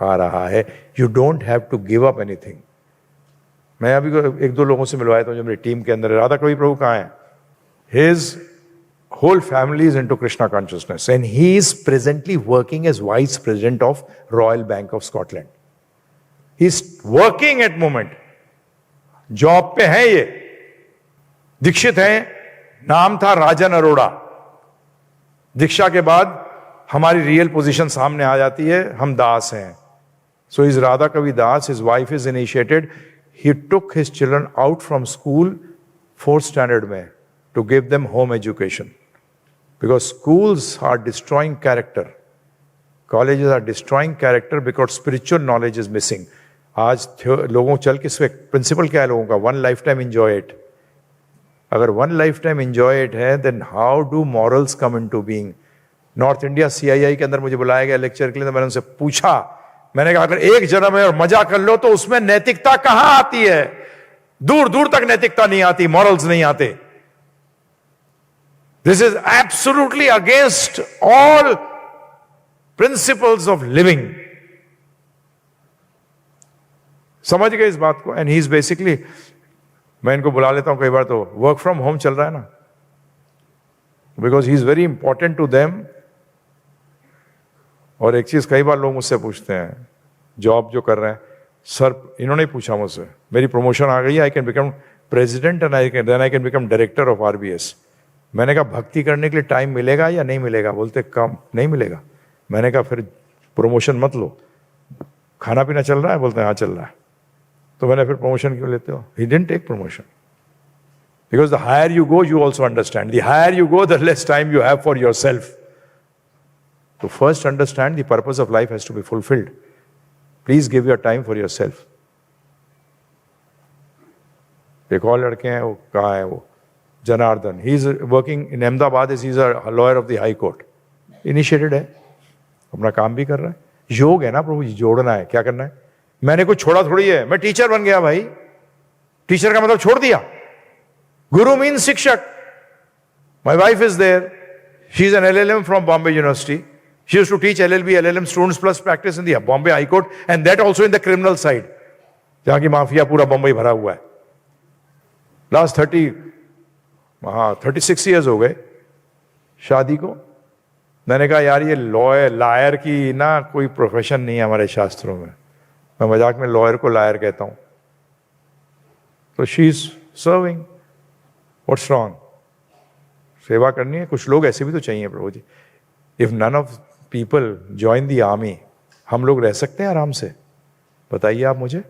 आ रहा है। You don't have to give up anything. मैं अभी 1-2 लोगों से मिलवाया था जो मेरी टीम के अंदर। राधा कवि प्रभु कहाँ है? His whole family is into Krishna consciousness, and he is presently working as vice president of Royal Bank of Scotland. He is working at moment. Job पे है ये, दीक्षित है, नाम था राजन अरोड़ा. दीक्षा के बाद हमारी रियल पोजीशन सामने आ जाती है, हम दास हैं. So is Radha Kavi Das, his wife is initiated. He took his children out from school, 4th standard में, to give them home education. Because schools are destroying character. Colleges are destroying character because spiritual knowledge is missing. आज लोगों चल किस principal क्या है लोगों का? One life time enjoy it. अगर one life time enjoy it है, then how do morals come into being? North India CII के अंदर मुझे बुलाया गया लेक्चर के लिए, तो मैंने उनसे पूछा, मैंने कहा अगर एक जन्म है और मजा कर लो तो उसमें नैतिकता कहां आती है? दूर दूर तक नैतिकता नहीं आती, मॉरल्स नहीं आते. This is absolutely against all principles of living. समझ गए इस बात को? एंड ही इज बेसिकली, मैं इनको बुला लेता हूं कई बार, तो वर्क फ्रॉम होम चल रहा है ना, because he is very important to them. और एक चीज कई बार लोग मुझसे पूछते हैं, जॉब जो कर रहे हैं, सर इन्होंने पूछा मुझसे, मेरी प्रमोशन आ गई है, I can become president and I can become director of RBS. मैंने कहा भक्ति करने के लिए टाइम मिलेगा या नहीं मिलेगा? बोलते कम नहीं मिलेगा. मैंने कहा फिर प्रमोशन मत लो, खाना पीना चल रहा है? बोलते हैं हाँ चल रहा है. तो मैंने फिर प्रमोशन क्यों लेते हो? He didn't take promotion because the higher you go, you also understand, the higher you go the less time you have for yourself. To first understand the purpose of life has to be fulfilled. Please give your time for yourself. एक और लड़के हैं, वो कहाँ है? वो Janardan, he is working in Ahmedabad, he is a lawyer of the High Court. Initiated है, अपना काम भी कर रहा है. योग है ना प्रभु जी, जोड़ना है. क्या करना है? मैंने कुछ छोड़ा थोड़ी है, मैं टीचर बन गया भाई. टीचर का मतलब छोड़ दिया. गुरु मीन्स शिक्षक. My wife is there. She is an LLM from Bombay University. She used to teach LLB, LLM students plus practice in the Bombay High Court, and that also in the criminal side, जहां की mafia पूरा बम्बई भरा हुआ है. Last 36 years हो गए शादी को. मैंने कहा यार ये लायर की ना कोई प्रोफेशन नहीं है हमारे शास्त्रों में. मैं मजाक में लॉयर को लायर कहता हूं. तो she is serving. What's wrong? सेवा करनी है. कुछ लोग ऐसे भी तो चाहिए प्रभु जी. If none of people join the army, हम लोग रह सकते हैं आराम से? बताइए आप मुझे.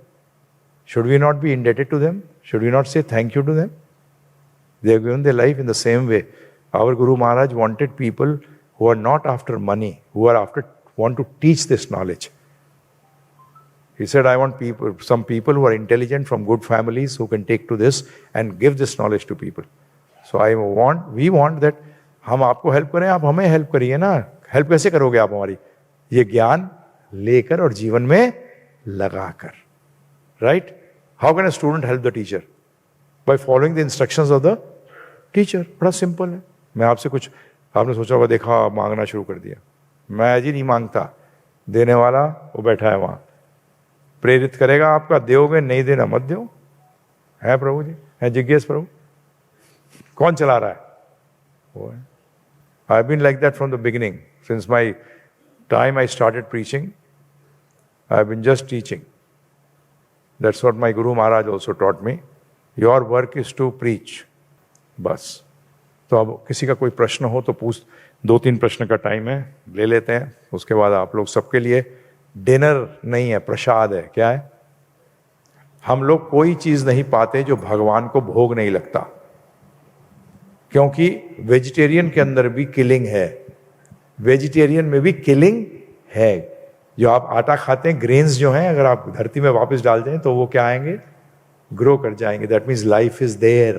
Should we not be indebted to them? Should we not say thank you to them? They have given their life in the same way. Our guru Maharaj wanted people who are not after money, who are after want to teach this knowledge. He said, I want people, some people who are intelligent from good families who can take to this and give this knowledge to people. So we want that हम आपको help करें, आप हमें help करिए ना. Help कैसे करोगे आप हमारी? ये ज्ञान लेकर और जीवन में लगाकर. Right? How can a student help the teacher? By following the instructions of the teacher. बड़ा सिंपल है. मैं आपसे कुछ, आपने सोचा होगा, देखा मांगना शुरू कर दिया. मैं जी नहीं मांगता. देने वाला वो बैठा है वहां, प्रेरित करेगा आपका. दोगे, नहीं देना मत दो. है प्रभु जी? है जिज्ञेस प्रभु? कौन चला रहा है? वो है. I have been like that from the beginning. Since my time I started preaching, I have been just teaching. That's what my guru Maharaj also taught me. Your work is to preach. बस. तो अब किसी का कोई प्रश्न हो तो पूछ. 2-3 प्रश्न का टाइम है, ले लेते हैं. उसके बाद आप लोग सबके लिए डिनर नहीं है, प्रसाद है. क्या है? हम लोग कोई चीज नहीं पाते जो भगवान को भोग नहीं लगता, क्योंकि वेजिटेरियन के अंदर भी किलिंग है. वेजिटेरियन में भी किलिंग है. जो आप आटा खाते हैं, ग्रेन्स जो हैं, अगर आप धरती में वापस डाल दें तो वो क्या आएंगे? ग्रो कर जाएंगे. That means life is there.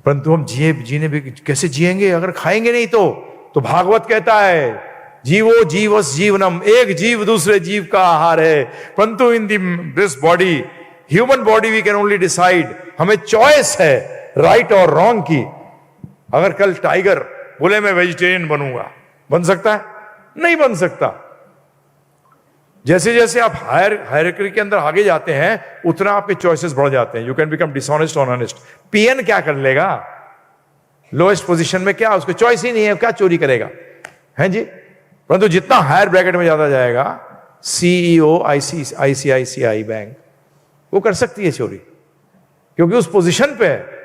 परंतु हम जीने भी कैसे जिएंगे अगर खाएंगे नहीं तो भागवत कहता है जीवो जीवस जीवनम. एक जीव दूसरे जीव का आहार है. परंतु in this body, human body, we can only decide. हमें चॉइस है राइट और रॉन्ग की. अगर कल टाइगर बोले मैं वेजिटेरियन बनूंगा, बन सकता है? नहीं बन सकता. जैसे जैसे आप हायरार्की के अंदर आगे जाते हैं, उतना आपके चॉइसेस बढ़ जाते हैं. यू कैन बिकम डिसऑनेस्ट और ऑनेस्ट. पीएन क्या कर लेगा? लोएस्ट पोजीशन में क्या, उसको चॉइस ही नहीं है, क्या चोरी करेगा, है जी। परंतु जितना हायर ब्रैकेट में ज्यादा जाएगा, सीईओ आईसीआईसीआई बैंक, वो कर सकती है चोरी, क्योंकि उस पोजीशन पे है।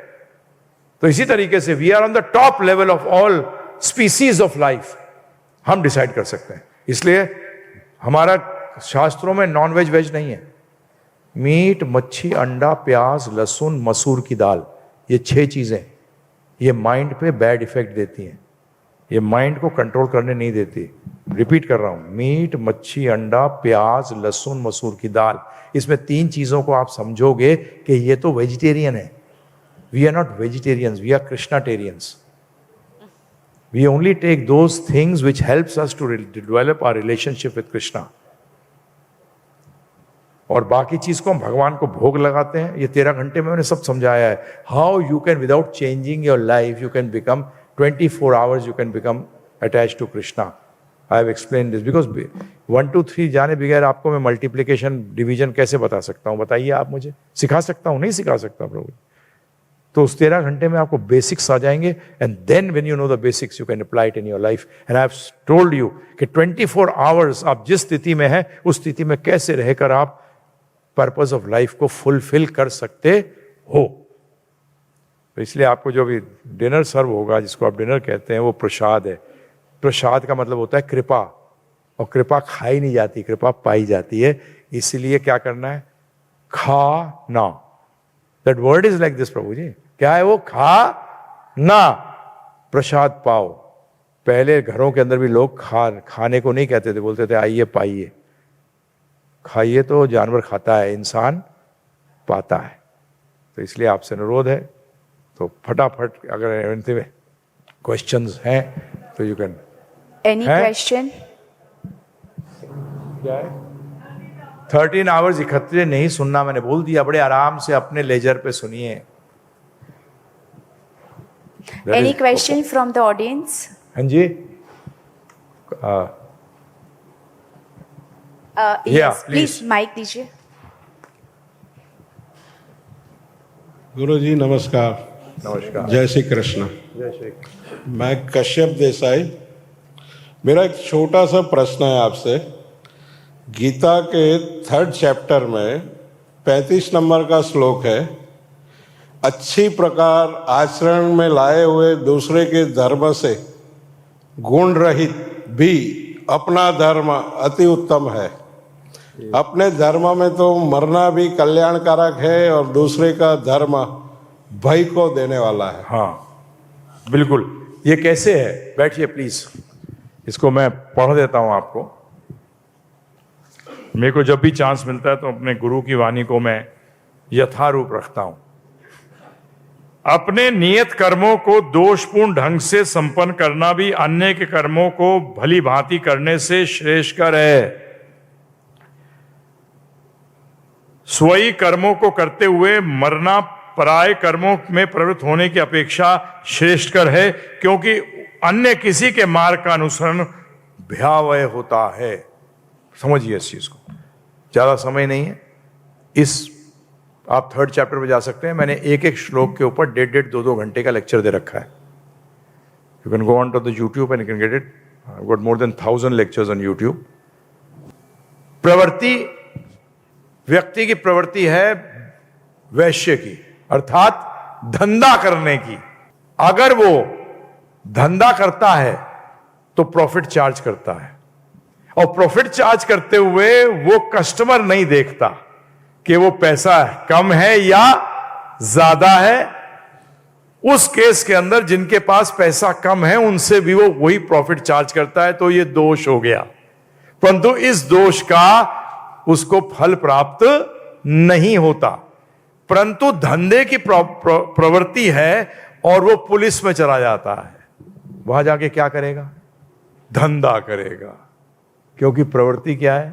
तो इसी तरीके से we are on the top level of all species of life, हम डिसाइड कर सकते हैं। इसलिए हमारा शास्त्रों में नॉन वेज वेज नहीं है। मीट, मच्छी, अंडा, प्याज, लहसुन, मसूर की दाल, ये 6 चीजें ये माइंड पे बैड इफेक्ट देती हैं, ये माइंड को कंट्रोल करने नहीं देती। रिपीट कर रहा हूं, मीट, मच्छी, अंडा, प्याज, लहसुन, मसूर की दाल, इसमें 3 चीजों को आप समझोगे कि ये तो वेजिटेरियन है। We are not vegetarians, we are Krishnatarians. We only take those things which helps us to develop our relationship with Krishna. और बाकी चीज को हम भगवान को भोग लगाते हैं। ये 13 घंटे में मैंने सब समझाया है। How you can without changing your life you can become 24 hours you can become attach to Krishna. I have explain this because 1 2 3 जाने बगैर आपको मैं मल्टीप्लीकेशन डिवीजन कैसे बता सकता हूं? बताइए आप मुझे। सिखा सकता हूं? नहीं सिखा सकता प्रभु। तो उस 13 घंटे में आपको बेसिक्स आ जाएंगे, and then when you know the basics you can apply it in your life. And I have told you कि 24 आवर्स आप जिस स्थिति में हैं उस स्थिति में कैसे रहकर आप पर्पस ऑफ लाइफ को फुलफिल कर सकते हो। तो इसलिए आपको जो भी डिनर सर्व होगा, जिसको आप डिनर कहते हैं, वो प्रसाद है। प्रसाद का मतलब होता है कृपा, और कृपा खाई नहीं जाती, कृपा पाई जाती है। इसलिए क्या करना है? खाना। That word is like this प्रभु जी। क्या है वो? खा ना, प्रसाद पाओ। पहले घरों के अंदर भी लोग खाने को नहीं कहते थे, बोलते थे आइए पाइए। खाइए तो जानवर खाता है, इंसान पाता है। तो इसलिए आपसे अनुरोध है, तो फटाफट अगर क्वेश्चंस हैं तो यू कैन। Any question? क्या है? 13 आवर्स इकट्ठे नहीं सुनना, मैंने बोल दिया। बड़े आराम से अपने लेजर पे सुनिए। Any question from the audience? हाँ जी। यस प्लीज, माइक दीजिए। गुरु जी नमस्कार। नमस्कार। जय श्री कृष्ण। जय श्री। मैं कश्यप देसाई। मेरा एक छोटा सा प्रश्न है आपसे। गीता के 3rd चैप्टर में 35 नंबर का श्लोक है, अच्छी प्रकार आचरण में लाए हुए दूसरे के धर्म से गुण रहित भी अपना धर्म अति उत्तम है। अपने धर्म में तो मरना भी कल्याणकारक है और दूसरे का धर्म भय को देने वाला है। हाँ बिल्कुल। ये कैसे है? बैठिए प्लीज, इसको मैं पढ़ देता हूं आपको। मेरे को जब भी चांस मिलता है तो अपने गुरु की वाणी को मैं यथारूप रखता हूं। अपने नियत कर्मों को दोषपूर्ण ढंग से संपन्न करना भी अन्य के कर्मों को भली भांति करने से श्रेष्ठकर है। स्वयं कर्मों को करते हुए मरना पराय कर्मों में प्रवृत्त होने की अपेक्षा श्रेष्ठकर है, क्योंकि अन्य किसी के मार्ग का अनुसरण भयावह होता है। समझिए इस चीज को, ज्यादा समय नहीं है। इस आप 3rd चैप्टर पे जा सकते हैं। मैंने एक एक श्लोक के ऊपर 1.5 2 घंटे का लेक्चर दे रखा है। You can go on to the YouTube and you can get it. I got more than 1000 lectures on YouTube. प्रवृत्ति, व्यक्ति की प्रवृत्ति है वैश्य की, अर्थात धंधा करने की। अगर वो धंधा करता है तो प्रॉफिट चार्ज करता है, और प्रॉफिट चार्ज करते हुए वो कस्टमर नहीं देखता कि वो पैसा कम है या ज्यादा है। उस केस के अंदर जिनके पास पैसा कम है उनसे भी वो वही प्रॉफिट चार्ज करता है, तो ये दोष हो गया। परंतु इस दोष का उसको फल प्राप्त नहीं होता। परंतु धंधे की प्रवृत्ति है और वो पुलिस में चला जाता है, वहां जाके क्या करेगा? धंधा करेगा, क्योंकि प्रवृत्ति क्या है?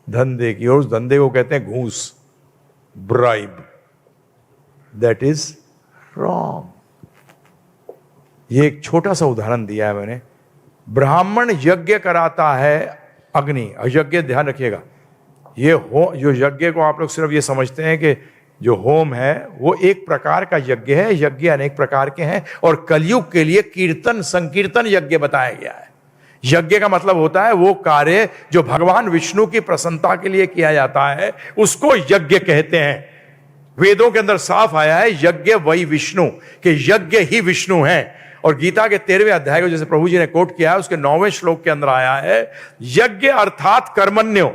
धंधे की। और उस धंधे को कहते हैं घूस, ब्राइब। That is wrong. ये एक छोटा सा उदाहरण दिया है मैंने। ब्राह्मण यज्ञ कराता है अग्नि, अयज्ञ ध्यान रखिएगा। ये हो जो यज्ञ को आप लोग सिर्फ ये समझते हैं कि जो होम है वो एक प्रकार का यज्ञ है, यज्ञ अनेक प्रकार के हैं, और कलयुग के लिए कीर्तन संकीर्तन यज्ञ बताया गया है। यज्ञ का मतलब होता है वो कार्य जो भगवान विष्णु की प्रसन्नता के लिए किया जाता है, उसको यज्ञ कहते हैं। वेदों के अंदर साफ आया है यज्ञ वही विष्णु, कि यज्ञ ही विष्णु है। और गीता के 13वें अध्याय को जैसे प्रभु जी ने कोट किया है, उसके 9वें श्लोक के अंदर आया है यज्ञ अर्थात कर्मण्यो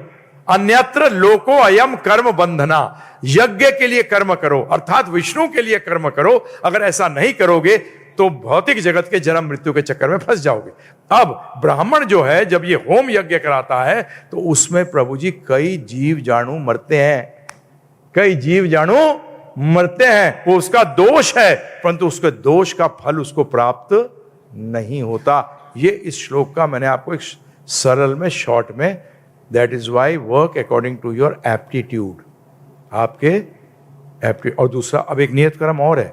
अन्यत्र लोको अयम कर्म बंधना। यज्ञ के लिए कर्म करो, अर्थात विष्णु के लिए कर्म करो। अगर ऐसा नहीं करोगे तो भौतिक जगत के जन्म मृत्यु के चक्कर में फंस जाओगे। अब ब्राह्मण जो है जब ये होम यज्ञ कराता है तो उसमें प्रभु जी कई जीव जाणु मरते हैं, कई जीव जाणु मरते हैं। वो उसका दोष है, परंतु उसके दोष का फल उसको प्राप्त नहीं होता। ये इस श्लोक का मैंने आपको एक सरल में शॉर्ट में, that is why work according to your aptitude, आपके एप्टीट्यूड। और दूसरा, अब एक नियत कर्म और है,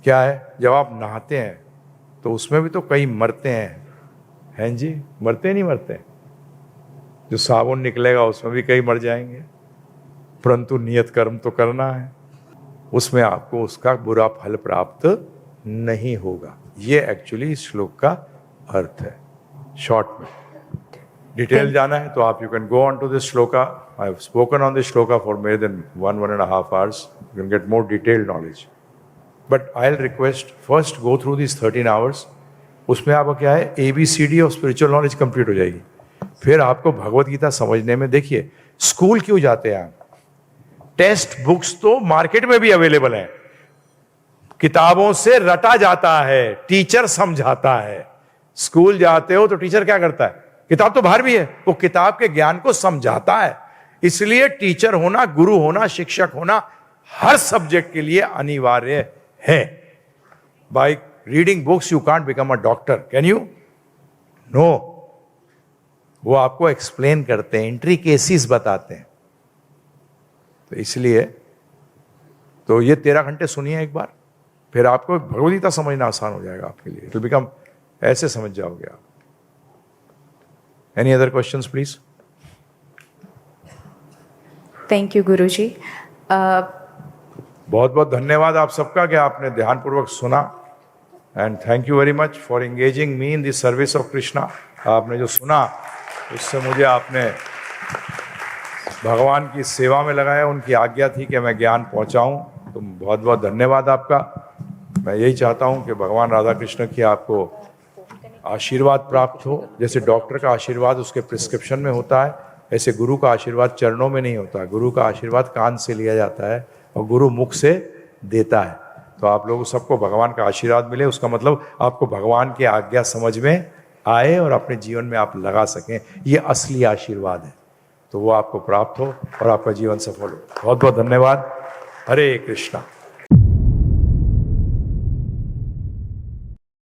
क्या है? जब आप नहाते हैं तो उसमें भी तो कई मरते हैं जी, मरते नहीं मरते? जो साबुन निकलेगा उसमें भी कई मर जाएंगे, परंतु नियत कर्म तो करना है, उसमें आपको उसका बुरा फल प्राप्त नहीं होगा। ये एक्चुअली इस श्लोक का अर्थ है शॉर्ट में। डिटेल जाना है तो आप you can go on to this shloka. I have spoken on this shloka for more than 1.5 hours. You can get more detailed knowledge. But I'll request first go through these 13 hours. उसमें आपका क्या है, ABCD और spiritual knowledge complete हो जाएगी। फिर आपको भगवत गीता समझने में, देखिए स्कूल क्यों जाते हैं आप? टेक्स्ट बुक्स तो मार्केट में भी अवेलेबल हैं, किताबों से रटा जाता है, टीचर समझाता है। स्कूल जाते हो तो टीचर क्या करता है? किताब तो बाहर भी है, वो किताब के ज्ञान को समझाता है। इसलिए टीचर होना, गुरु होना, शिक्षक होना हर सब्जेक्ट के लिए अनिवार्य है। By reading books you can't become a doctor, can you? No. वो आपको एक्सप्लेन करते हैं, एंट्री केसेस बताते हैं। तो इसलिए तो ये 13 घंटे सुनिए एक बार, फिर आपको भगवद गीता समझना आसान हो जाएगा आपके लिए। इट विल बिकम, ऐसे समझ जाओगे आप। Any other questions please? Thank you guruji. बहुत बहुत धन्यवाद आप सबका कि आपने ध्यानपूर्वक सुना, and thank you very much for engaging me in the service of Krishna. आपने जो सुना उससे मुझे आपने भगवान की सेवा में लगाया, उनकी आज्ञा थी कि मैं ज्ञान पहुंचाऊं। तो बहुत बहुत धन्यवाद आपका। मैं यही चाहता हूं कि भगवान राधा कृष्ण की आपको आशीर्वाद प्राप्त हो। जैसे डॉक्टर का आशीर्वाद उसके प्रिस्क्रिप्शन में होता है, ऐसे गुरु का आशीर्वाद चरणों में नहीं होता। गुरु का आशीर्वाद कान से लिया जाता है और गुरु मुख से देता है। तो आप लोगों सबको भगवान का आशीर्वाद मिले, उसका मतलब आपको भगवान की आज्ञा समझ में आए और अपने जीवन में आप लगा सकें। ये असली आशीर्वाद है, तो वो आपको प्राप्त हो और आपका जीवन सफल हो। बहुत बहुत धन्यवाद। हरे कृष्णा।